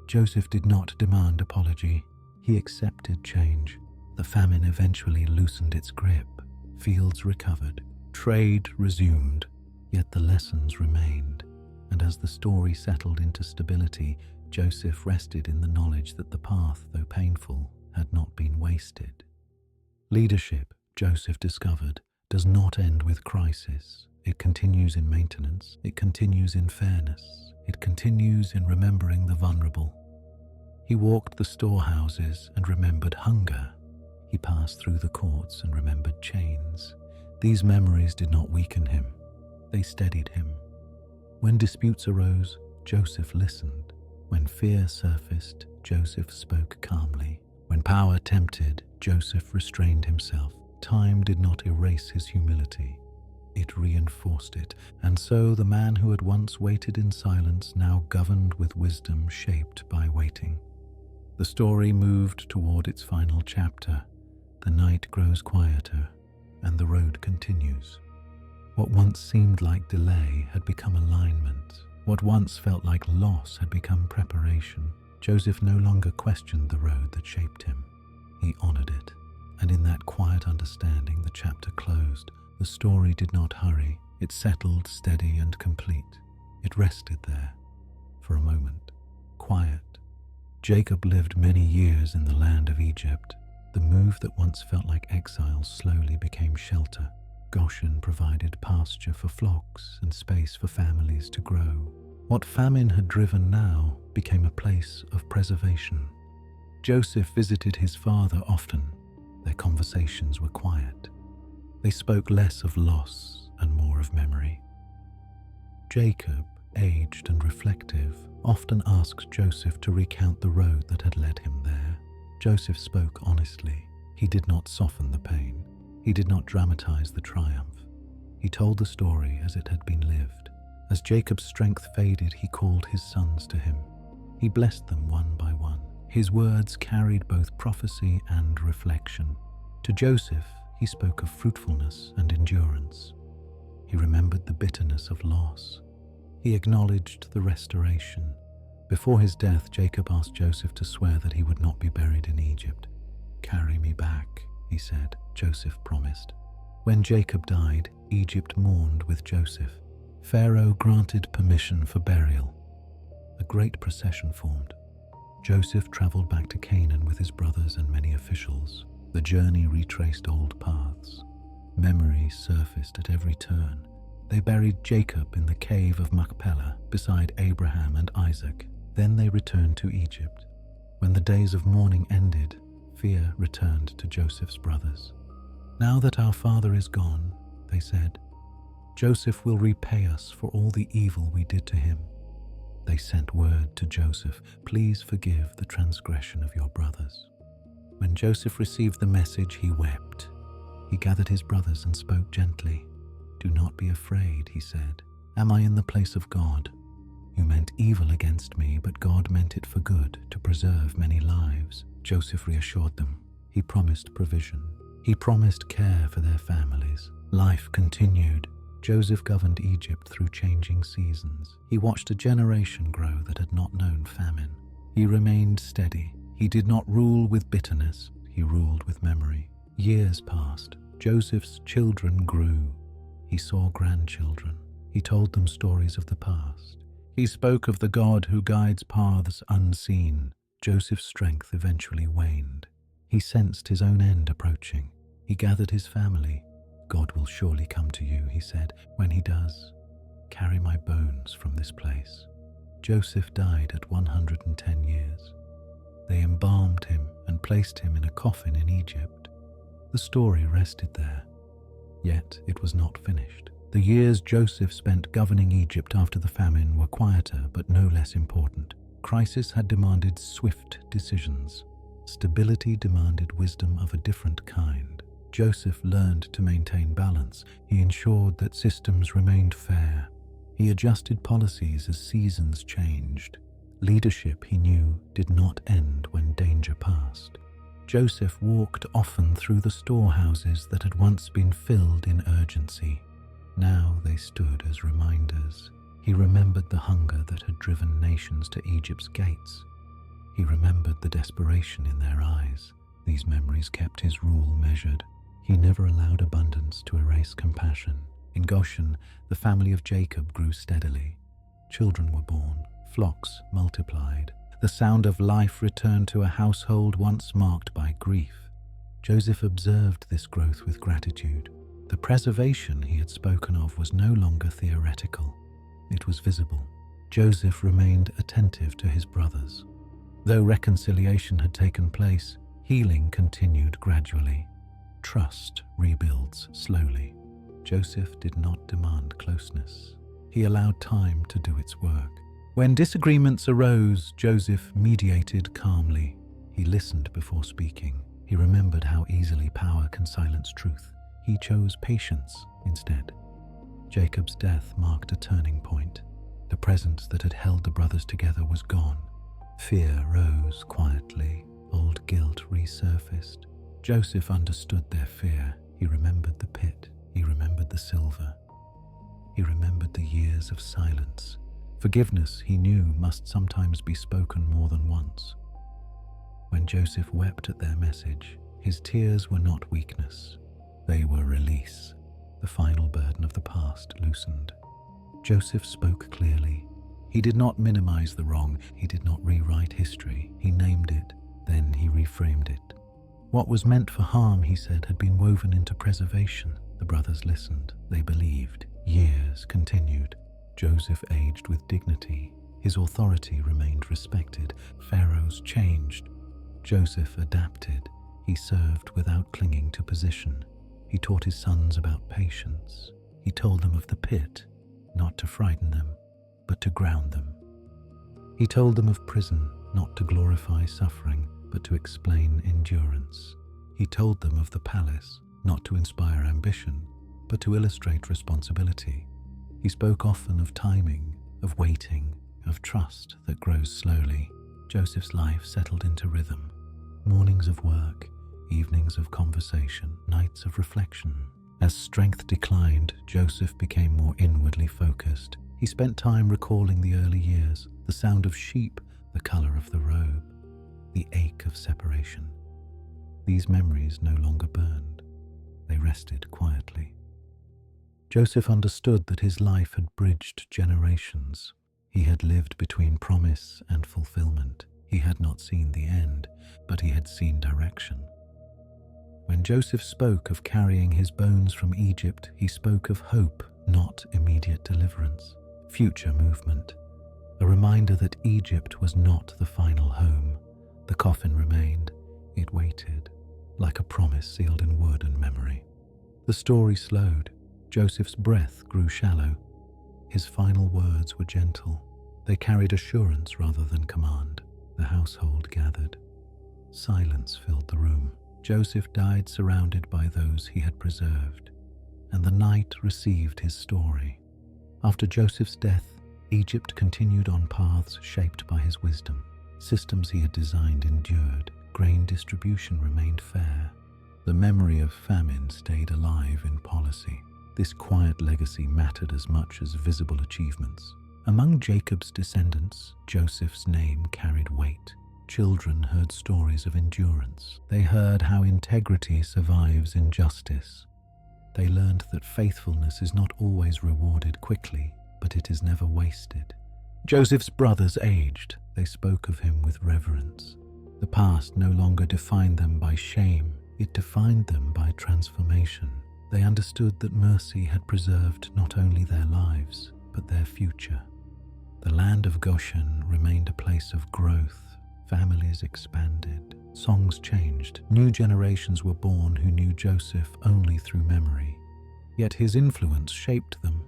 Joseph did not demand apology. He accepted change. The famine eventually loosened its grip. Fields recovered. Trade resumed. Yet the lessons remained. And as the story settled into stability, Joseph rested in the knowledge that the path, though painful, had not been wasted. Leadership, Joseph discovered, does not end with crisis. It continues in maintenance. It continues in fairness. It continues in remembering the vulnerable. He walked the storehouses and remembered hunger. He passed through the courts and remembered chains. These memories did not weaken him. They steadied him. When disputes arose, Joseph listened. When fear surfaced, Joseph spoke calmly. When power tempted, Joseph restrained himself. Time did not erase his humility. It reinforced it, and so the man who had once waited in silence now governed with wisdom shaped by waiting. The story moved toward its final chapter. The night grows quieter, and the road continues. What once seemed like delay had become alignment. What once felt like loss had become preparation. Joseph no longer questioned the road that shaped him. He honored it, and in that quiet understanding the chapter closed. The story did not hurry. It settled steady and complete. It rested there, for a moment, quiet. Jacob lived many years in the land of Egypt. The move that once felt like exile slowly became shelter. Goshen provided pasture for flocks and space for families to grow. What famine had driven now became a place of preservation. Joseph visited his father often. Their conversations were quiet. They spoke less of loss and more of memory. Jacob, aged and reflective, often asked Joseph to recount the road that had led him there. Joseph spoke honestly. He did not soften the pain. He did not dramatize the triumph. He told the story as it had been lived. As Jacob's strength faded, he called his sons to him. He blessed them one by one. His words carried both prophecy and reflection. To Joseph, he spoke of fruitfulness and endurance. He remembered the bitterness of loss. He acknowledged the restoration. Before his death, Jacob asked Joseph to swear that he would not be buried in Egypt. "Carry me back," he said. Joseph promised. When Jacob died, Egypt mourned with Joseph. Pharaoh granted permission for burial. A great procession formed. Joseph traveled back to Canaan with his brothers and many officials. The journey retraced old paths. Memories surfaced at every turn. They buried Jacob in the cave of Machpelah beside Abraham and Isaac. Then they returned to Egypt. When the days of mourning ended, fear returned to Joseph's brothers. "Now that our father is gone," they said, "Joseph will repay us for all the evil we did to him." They sent word to Joseph, "Please forgive the transgression of your brothers." When Joseph received the message, he wept. He gathered his brothers and spoke gently. "Do not be afraid," he said. "Am I in the place of God? You meant evil against me, but God meant it for good, to preserve many lives." Joseph reassured them. He promised provision. He promised care for their families. Life continued. Joseph governed Egypt through changing seasons. He watched a generation grow that had not known famine. He remained steady. He did not rule with bitterness. He ruled with memory. Years passed. Joseph's children grew. He saw grandchildren. He told them stories of the past. He spoke of the God who guides paths unseen. Joseph's strength eventually waned. He sensed his own end approaching. He gathered his family. "God will surely come to you," he said. "When he does, carry my bones from this place." Joseph died at 110 years. They embalmed him and placed him in a coffin in Egypt. The story rested there. Yet it was not finished. The years Joseph spent governing Egypt after the famine were quieter but no less important. Crisis had demanded swift decisions. Stability demanded wisdom of a different kind. Joseph learned to maintain balance. He ensured that systems remained fair. He adjusted policies as seasons changed. Leadership, he knew, did not end when danger passed. Joseph walked often through the storehouses that had once been filled in urgency. Now they stood as reminders. He remembered the hunger that had driven nations to Egypt's gates. He remembered the desperation in their eyes. These memories kept his rule measured. He never allowed abundance to erase compassion. In Goshen, the family of Jacob grew steadily. Children were born, flocks multiplied. The sound of life returned to a household once marked by grief. Joseph observed this growth with gratitude. The preservation he had spoken of was no longer theoretical. It was visible. Joseph remained attentive to his brothers. Though reconciliation had taken place, healing continued gradually. Trust rebuilds slowly. Joseph did not demand closeness. He allowed time to do its work. When disagreements arose, Joseph mediated calmly. He listened before speaking. He remembered how easily power can silence truth. He chose patience instead. Jacob's death marked a turning point. The presence that had held the brothers together was gone. Fear rose quietly. Old guilt resurfaced. Joseph understood their fear. He remembered the pit. He remembered the silver. He remembered the years of silence. Forgiveness, he knew, must sometimes be spoken more than once. When Joseph wept at their message, his tears were not weakness. They were release. The final burden of the past loosened. Joseph spoke clearly. He did not minimize the wrong. He did not rewrite history. He named it, then he reframed it. What was meant for harm, he said, had been woven into preservation. The brothers listened. They believed. Years continued. Joseph aged with dignity. His authority remained respected. Pharaohs changed. Joseph adapted. He served without clinging to position. He taught his sons about patience. He told them of the pit, not to frighten them, but to ground them. He told them of prison, not to glorify suffering, but to explain endurance. He told them of the palace, not to inspire ambition, but to illustrate responsibility. He spoke often of timing, of waiting, of trust that grows slowly. Joseph's life settled into rhythm. Mornings of work, evenings of conversation, nights of reflection. As strength declined, Joseph became more inwardly focused. He spent time recalling the early years, the sound of sheep, the color of the robe, the ache of separation. These memories no longer burned. They rested quietly. Joseph understood that his life had bridged generations. He had lived between promise and fulfillment. He had not seen the end, but he had seen direction. When Joseph spoke of carrying his bones from Egypt, he spoke of hope, not immediate deliverance, future movement, a reminder that Egypt was not the final home. The coffin remained. It waited, like a promise sealed in wood and memory. The story slowed. Joseph's breath grew shallow. His final words were gentle. They carried assurance rather than command. The household gathered. Silence filled the room. Joseph died surrounded by those he had preserved, and the night received his story. After Joseph's death, Egypt continued on paths shaped by his wisdom. Systems he had designed endured. Grain distribution remained fair. The memory of famine stayed alive in policy. This quiet legacy mattered as much as visible achievements. Among Jacob's descendants, Joseph's name carried weight. Children heard stories of endurance. They heard how integrity survives injustice. They learned that faithfulness is not always rewarded quickly, but it is never wasted. Joseph's brothers aged. They spoke of him with reverence. The past no longer defined them by shame. It defined them by transformation. They understood that mercy had preserved not only their lives, but their future. The land of Goshen remained a place of growth. Families expanded. Songs changed. New generations were born who knew Joseph only through memory. Yet his influence shaped them.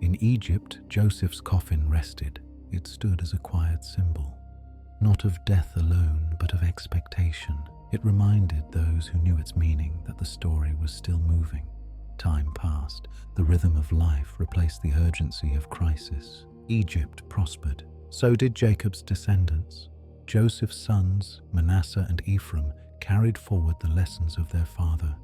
In Egypt, Joseph's coffin rested. It stood as a quiet symbol, not of death alone, but of expectation. It reminded those who knew its meaning that the story was still moving. Time passed. The rhythm of life replaced the urgency of crisis. Egypt prospered. So did Jacob's descendants. Joseph's sons, Manasseh and Ephraim, carried forward the lessons of their father.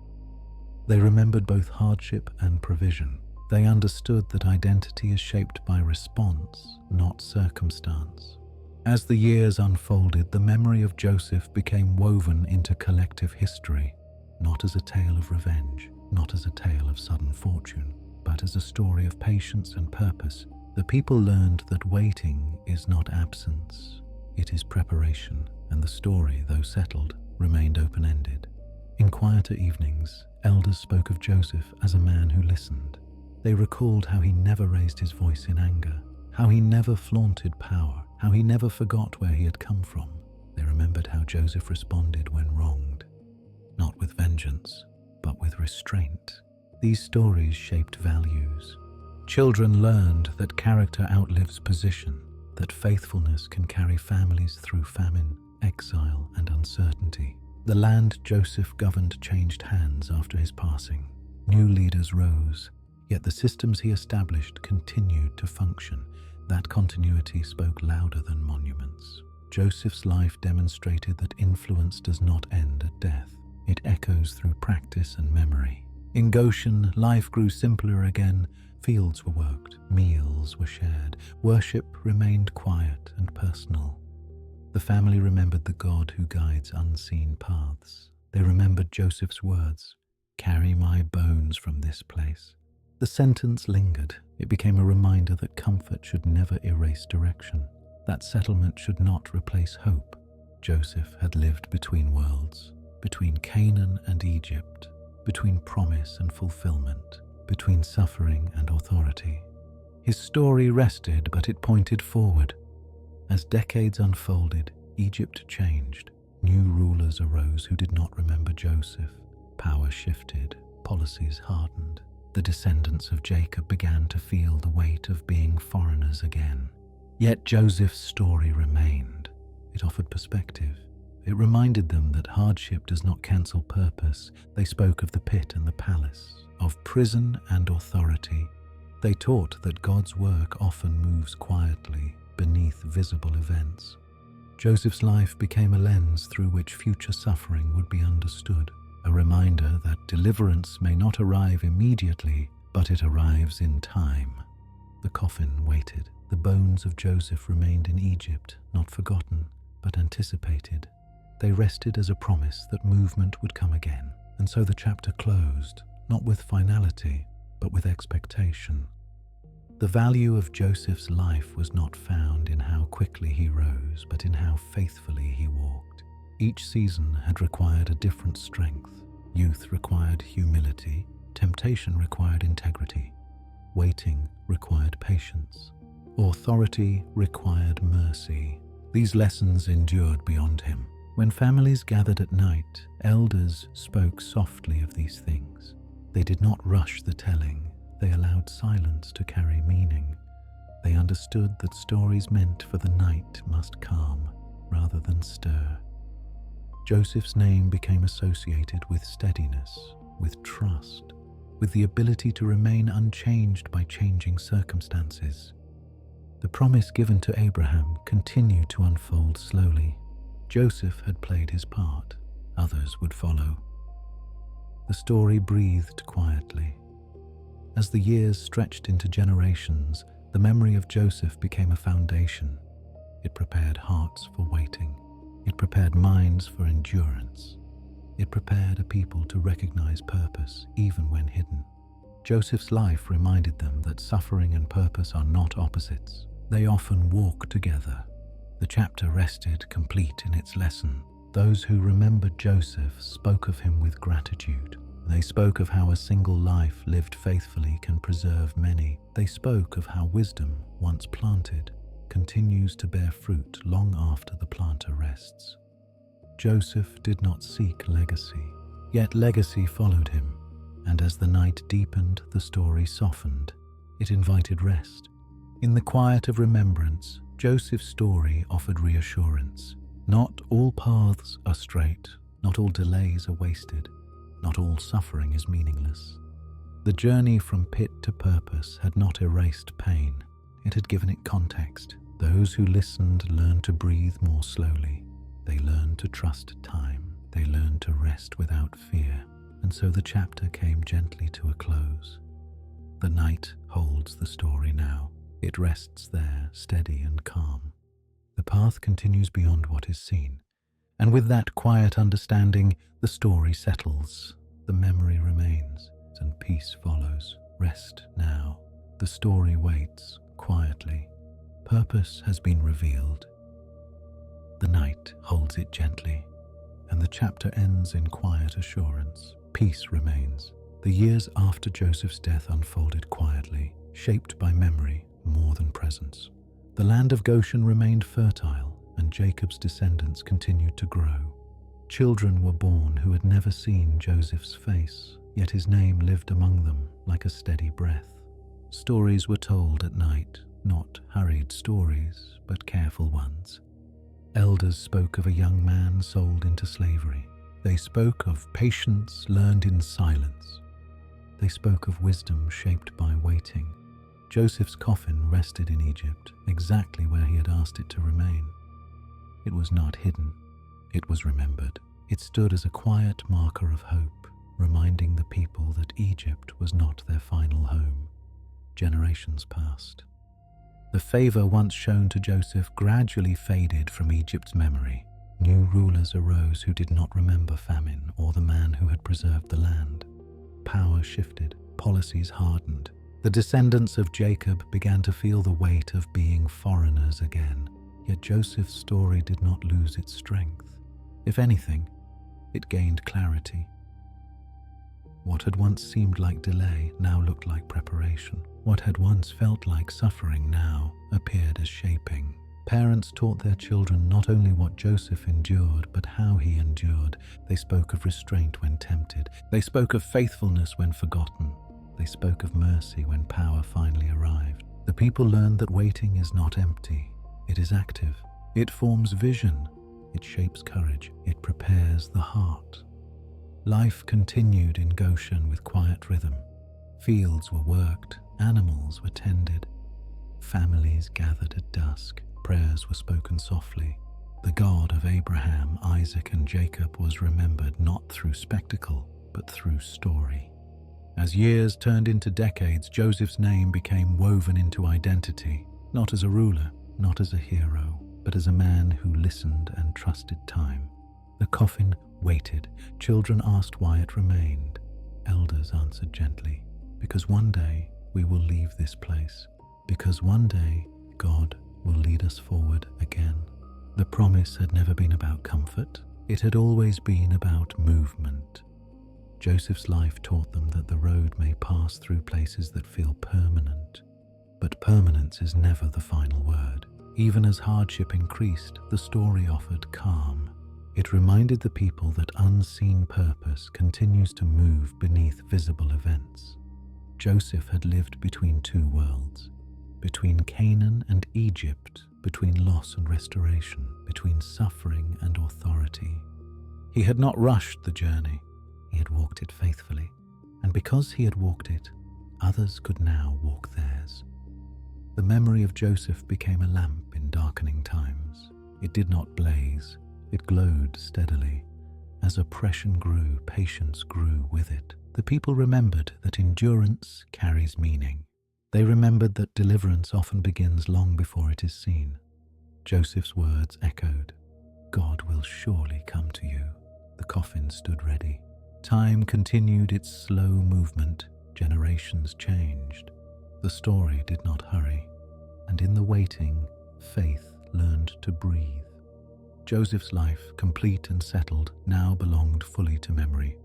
They remembered both hardship and provision. They understood that identity is shaped by response, not circumstance. As the years unfolded, the memory of Joseph became woven into collective history, not as a tale of revenge, not as a tale of sudden fortune, but as a story of patience and purpose. The people learned that waiting is not absence, it is preparation, and the story, though settled, remained open-ended. In quieter evenings, elders spoke of Joseph as a man who listened. They recalled how he never raised his voice in anger, how he never flaunted power, how he never forgot where he had come from. They remembered how Joseph responded when wronged, not with vengeance, but with restraint. These stories shaped values. Children learned that character outlives position, that faithfulness can carry families through famine, exile, and uncertainty. The land Joseph governed changed hands after his passing. New leaders rose, yet the systems he established continued to function. That continuity spoke louder than monuments. Joseph's life demonstrated that influence does not end at death. It echoes through practice and memory. In Goshen, life grew simpler again. Fields were worked, meals were shared, worship remained quiet and personal. The family remembered the God who guides unseen paths. They remembered Joseph's words, "Carry my bones from this place." The sentence lingered. It became a reminder that comfort should never erase direction, that settlement should not replace hope. Joseph had lived between worlds, between Canaan and Egypt, between promise and fulfillment, between suffering and authority. His story rested, but it pointed forward. As decades unfolded, Egypt changed. New rulers arose who did not remember Joseph. Power shifted, policies hardened. The descendants of Jacob began to feel the weight of being foreigners again. Yet Joseph's story remained. It offered perspective. It reminded them that hardship does not cancel purpose. They spoke of the pit and the palace, of prison and authority. They taught that God's work often moves quietly beneath visible events. Joseph's life became a lens through which future suffering would be understood. A reminder that deliverance may not arrive immediately, but it arrives in time. The coffin waited. The bones of Joseph remained in Egypt, not forgotten, but anticipated. They rested as a promise that movement would come again. And so the chapter closed, not with finality, but with expectation. The value of Joseph's life was not found in how quickly he rose, but in how faithfully he walked. Each season had required a different strength. Youth required humility, temptation required integrity, waiting required patience, authority required mercy. These lessons endured beyond him. When families gathered at night, elders spoke softly of these things. They did not rush the telling. They allowed silence to carry meaning. They understood that stories meant for the night must calm rather than stir. Joseph's name became associated with steadiness, with trust, with the ability to remain unchanged by changing circumstances. The promise given to Abraham continued to unfold slowly. Joseph had played his part. Others would follow. The story breathed quietly. As the years stretched into generations, the memory of Joseph became a foundation. It prepared hearts for waiting. It prepared minds for endurance. It prepared a people to recognize purpose even when hidden. Joseph's life reminded them that suffering and purpose are not opposites. They often walk together. The chapter rested complete in its lesson. Those who remembered Joseph spoke of him with gratitude. They spoke of how a single life lived faithfully can preserve many. They spoke of how wisdom, once planted, continues to bear fruit long after the planter rests. Joseph did not seek legacy, yet legacy followed him, and as the night deepened, the story softened. It invited rest. In the quiet of remembrance, Joseph's story offered reassurance. Not all paths are straight, not all delays are wasted, not all suffering is meaningless. The journey from pit to purpose had not erased pain, it had given it context. Those who listened learned to breathe more slowly. They learned to trust time. They learned to rest without fear. And so the chapter came gently to a close. The night holds the story now. It rests there, steady and calm. The path continues beyond what is seen. And with that quiet understanding, the story settles, the memory remains, and peace follows. Rest now. The story waits quietly. Purpose has been revealed. The night holds it gently, and the chapter ends in quiet assurance. Peace remains. The years after Joseph's death unfolded quietly, shaped by memory more than presence. The land of Goshen remained fertile, and Jacob's descendants continued to grow. Children were born who had never seen Joseph's face, yet his name lived among them like a steady breath. Stories were told at night, not hurried stories, but careful ones. Elders spoke of a young man sold into slavery. They spoke of patience learned in silence. They spoke of wisdom shaped by waiting. Joseph's coffin rested in Egypt, exactly where he had asked it to remain. It was not hidden. It was remembered. It stood as a quiet marker of hope, reminding the people that Egypt was not their final home. Generations passed. The favor once shown to Joseph gradually faded from Egypt's memory. New rulers arose who did not remember famine or the man who had preserved the land. Power shifted, policies hardened. The descendants of Jacob began to feel the weight of being foreigners again. Yet Joseph's story did not lose its strength. If anything, it gained clarity. What had once seemed like delay now looked like preparation. What had once felt like suffering now appeared as shaping. Parents taught their children not only what Joseph endured, but how he endured. They spoke of restraint when tempted. They spoke of faithfulness when forgotten. They spoke of mercy when power finally arrived. The people learned that waiting is not empty. It is active. It forms vision. It shapes courage. It prepares the heart. Life continued in Goshen with quiet rhythm. Fields were worked. Animals were tended. Families gathered at dusk. Prayers were spoken softly. The God of Abraham, Isaac, and Jacob was remembered not through spectacle, but through story. As years turned into decades, Joseph's name became woven into identity, not as a ruler, not as a hero, but as a man who listened and trusted time. The coffin waited. Children asked why it remained. Elders answered gently, because one day we will leave this place, because one day God will lead us forward again. The promise had never been about comfort. It had always been about movement. Joseph's life taught them that the road may pass through places that feel permanent, but permanence is never the final word. Even as hardship increased, the story offered calm. It reminded the people that unseen purpose continues to move beneath visible events. Joseph had lived between two worlds, between Canaan and Egypt, between loss and restoration, between suffering and authority. He had not rushed the journey. He had walked it faithfully, and because he had walked it, others could now walk theirs. The memory of Joseph became a lamp in darkening times. It did not blaze, it glowed steadily. As oppression grew, patience grew with it. The people remembered that endurance carries meaning. They remembered that deliverance often begins long before it is seen. Joseph's words echoed, "God will surely come to you." The coffin stood ready. Time continued its slow movement. Generations changed. The story did not hurry, and in the waiting, faith learned to breathe. Joseph's life, complete and settled, now belonged fully to memory.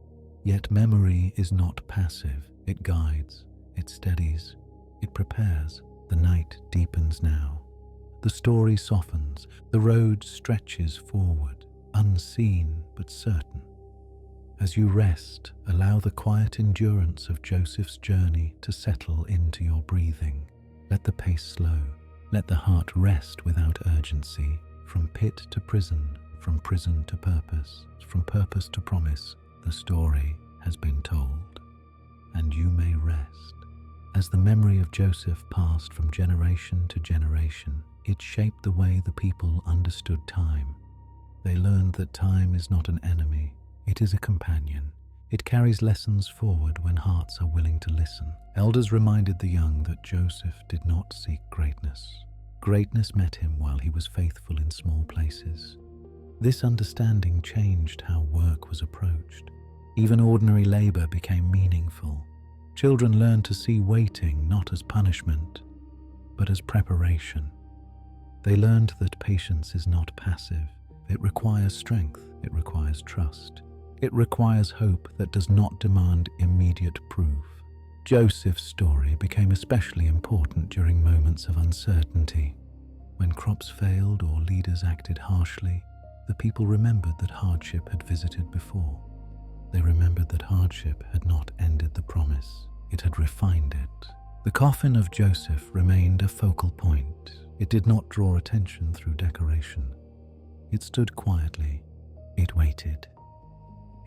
Yet memory is not passive. It guides, it steadies, it prepares. The night deepens now. The story softens. The road stretches forward, unseen but certain. As you rest, allow the quiet endurance of Joseph's journey to settle into your breathing. Let the pace slow. Let the heart rest without urgency. From pit to prison, from prison to purpose, from purpose to promise, the story has been told, and you may rest. As the memory of Joseph passed from generation to generation, it shaped the way the people understood time. They learned that time is not an enemy, it is a companion. It carries lessons forward when hearts are willing to listen. Elders reminded the young that Joseph did not seek greatness. Greatness met him while he was faithful in small places. This understanding changed how work was approached. Even ordinary labor became meaningful. Children learned to see waiting not as punishment, but as preparation. They learned that patience is not passive. It requires strength. It requires trust. It requires hope that does not demand immediate proof. Joseph's story became especially important during moments of uncertainty. When crops failed or leaders acted harshly, the people remembered that hardship had visited before. They remembered that hardship had not ended the promise. It had refined it. The coffin of Joseph remained a focal point. It did not draw attention through decoration. It stood quietly. It waited.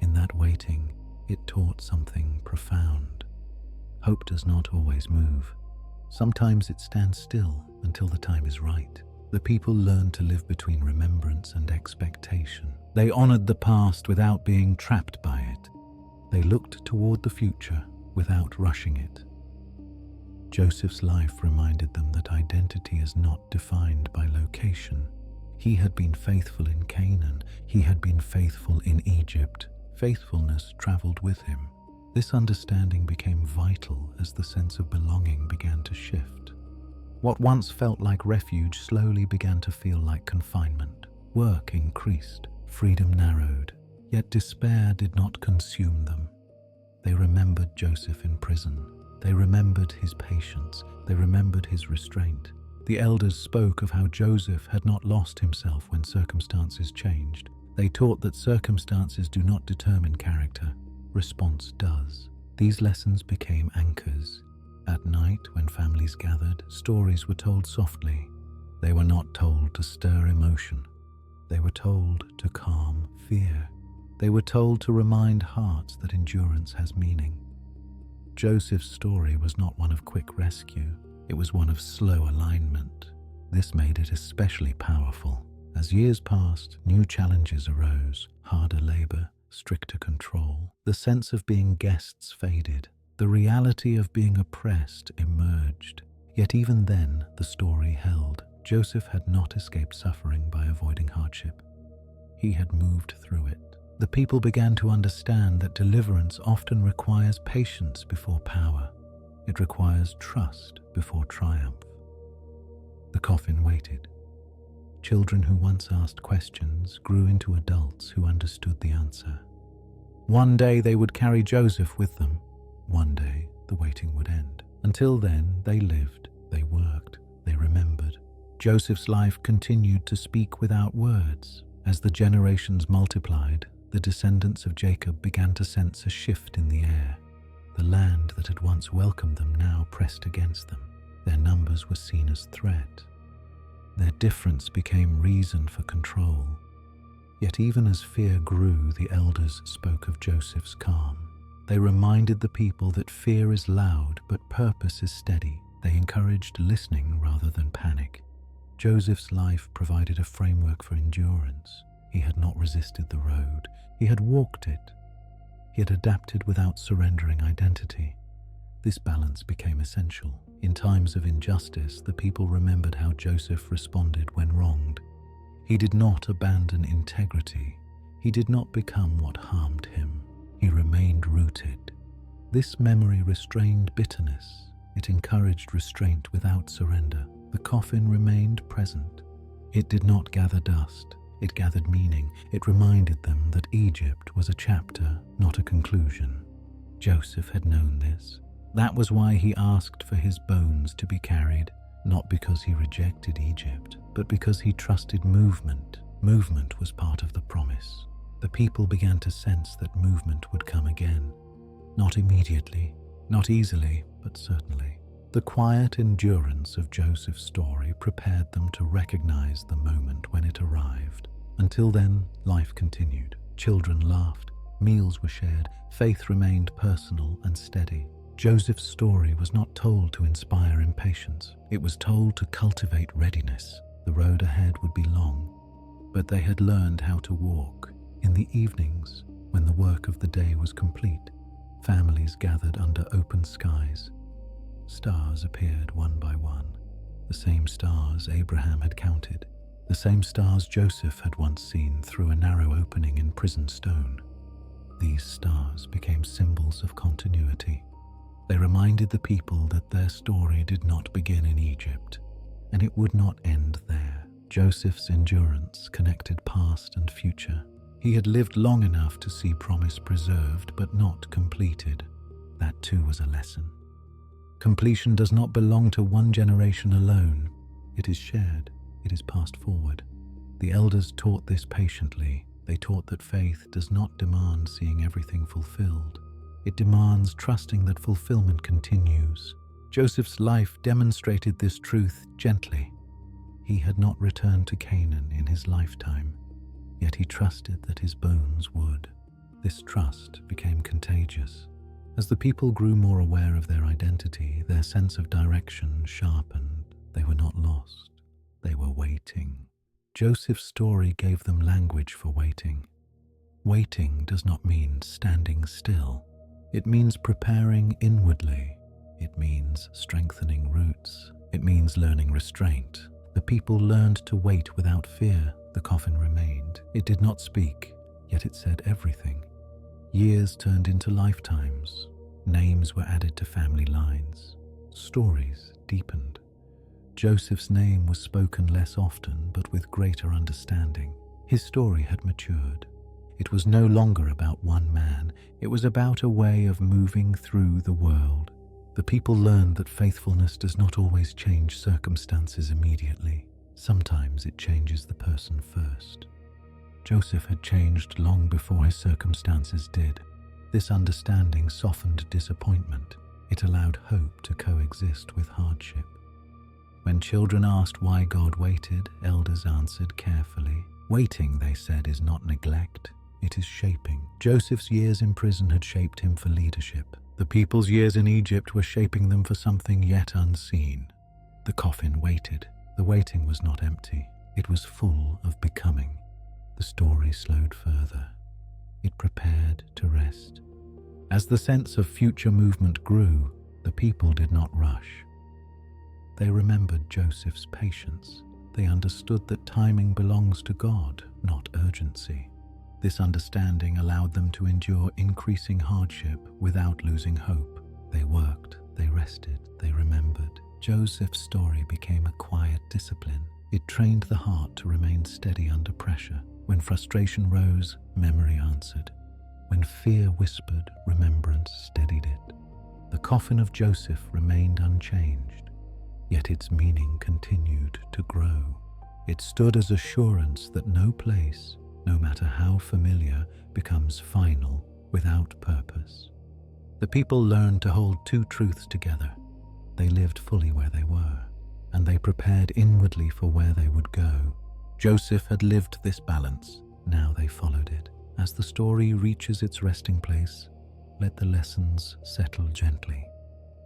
In that waiting, it taught something profound. Hope does not always move. Sometimes it stands still until the time is right. The people learned to live between remembrance and expectation. They honored the past without being trapped by it. They looked toward the future without rushing it. Joseph's life reminded them that identity is not defined by location. He had been faithful in Canaan. He had been faithful in Egypt. Faithfulness traveled with him. This understanding became vital as the sense of belonging began to shift. What once felt like refuge slowly began to feel like confinement. Work increased, freedom narrowed, yet despair did not consume them. They remembered Joseph in prison. They remembered his patience. They remembered his restraint. The elders spoke of how Joseph had not lost himself when circumstances changed. They taught that circumstances do not determine character. Response does. These lessons became anchors. At night, when families gathered, stories were told softly. They were not told to stir emotion. They were told to calm fear. They were told to remind hearts that endurance has meaning. Joseph's story was not one of quick rescue. It was one of slow alignment. This made it especially powerful. As years passed, new challenges arose, harder labor, stricter control. The sense of being guests faded. The reality of being oppressed emerged. Yet even then, the story held. Joseph had not escaped suffering by avoiding hardship. He had moved through it. The people began to understand that deliverance often requires patience before power. It requires trust before triumph. The coffin waited. Children who once asked questions grew into adults who understood the answer. One day they would carry Joseph with them. One day the waiting would end. Until then, they lived, they worked, they remembered. Joseph's life continued to speak without words. As the generations multiplied, the descendants of Jacob began to sense a shift in the air. The land that had once welcomed them now pressed against them. Their numbers were seen as threat. Their difference became reason for control. Yet even as fear grew, the elders spoke of Joseph's calm. They reminded the people that fear is loud, but purpose is steady. They encouraged listening rather than panic. Joseph's life provided a framework for endurance. He had not resisted the road. He had walked it. He had adapted without surrendering identity. This balance became essential. In times of injustice, the people remembered how Joseph responded when wronged. He did not abandon integrity. He did not become what harmed him. He remained rooted. This memory restrained bitterness. It encouraged restraint without surrender. The coffin remained present. It did not gather dust. It gathered meaning. It reminded them that Egypt was a chapter, not a conclusion. Joseph had known this. That was why he asked for his bones to be carried, not because he rejected Egypt, but because he trusted movement. Movement was part of the promise. The people began to sense that movement would come again. Not immediately, not easily, but certainly. The quiet endurance of Joseph's story prepared them to recognize the moment when it arrived. Until then, life continued. Children laughed, meals were shared, faith remained personal and steady. Joseph's story was not told to inspire impatience. It was told to cultivate readiness. The road ahead would be long, but they had learned how to walk. In the evenings, when the work of the day was complete, families gathered under open skies. Stars appeared one by one. the same stars Abraham had counted, the same stars Joseph had once seen through a narrow opening in prison stone. These stars became symbols of continuity. They reminded the people that their story did not begin in Egypt, and it would not end there. Joseph's endurance connected past and future. He had lived long enough to see promise preserved but not completed. That too was a lesson. Completion does not belong to one generation alone. It is shared. It is passed forward. The elders taught this patiently. They taught that faith does not demand seeing everything fulfilled. It demands trusting that fulfillment continues. Joseph's life demonstrated this truth gently. He had not returned to Canaan in his lifetime, yet he trusted that his bones would. This trust became contagious. As the people grew more aware of their identity, their sense of direction sharpened. They were not lost. They were waiting. Joseph's story gave them language for waiting. Waiting does not mean standing still. It means preparing inwardly. It means strengthening roots. It means learning restraint. The people learned to wait without fear. The coffin remained. It did not speak, yet it said everything. Years turned into lifetimes. Names were added to family lines. Stories deepened. Joseph's name was spoken less often, but with greater understanding. His story had matured. It was no longer about one man. It was about a way of moving through the world. The people learned that faithfulness does not always change circumstances immediately. Sometimes it changes the person first. Joseph had changed long before his circumstances did. This understanding softened disappointment. It allowed hope to coexist with hardship. When children asked why God waited, elders answered carefully. Waiting, they said, is not neglect. It is shaping. Joseph's years in prison had shaped him for leadership. The people's years in Egypt were shaping them for something yet unseen. The coffin waited. The waiting was not empty. It was full of becoming. The story slowed further. It prepared to rest. As the sense of future movement grew, the people did not rush. They remembered Joseph's patience. They understood that timing belongs to God, not urgency. This understanding allowed them to endure increasing hardship without losing hope. They worked, they rested, they remembered. Joseph's story became a quiet discipline. It trained the heart to remain steady under pressure. When frustration rose, memory answered. When fear whispered, remembrance steadied it. The coffin of Joseph remained unchanged, yet its meaning continued to grow. It stood as assurance that no place, no matter how familiar, becomes final without purpose. The people learned to hold two truths together. They lived fully where they were, and they prepared inwardly for where they would go. Joseph had lived this balance. Now they followed it. As the story reaches its resting place, let the lessons settle gently.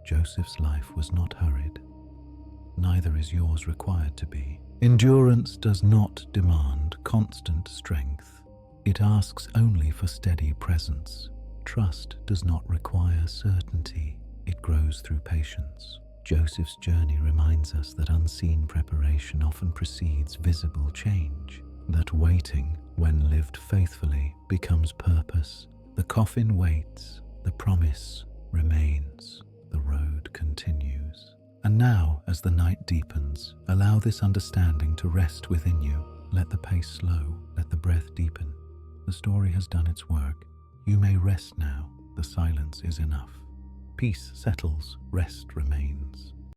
Joseph's life was not hurried. Neither is yours required to be. Endurance does not demand constant strength. It asks only for steady presence. Trust does not require certainty. It grows through patience. Joseph's journey reminds us that unseen preparation often precedes visible change, that waiting, when lived faithfully, becomes purpose. The coffin waits, the promise remains, the road continues. And now, as the night deepens, allow this understanding to rest within you. Let the pace slow, let the breath deepen. The story has done its work. You may rest now. The silence is enough. Peace settles, rest remains.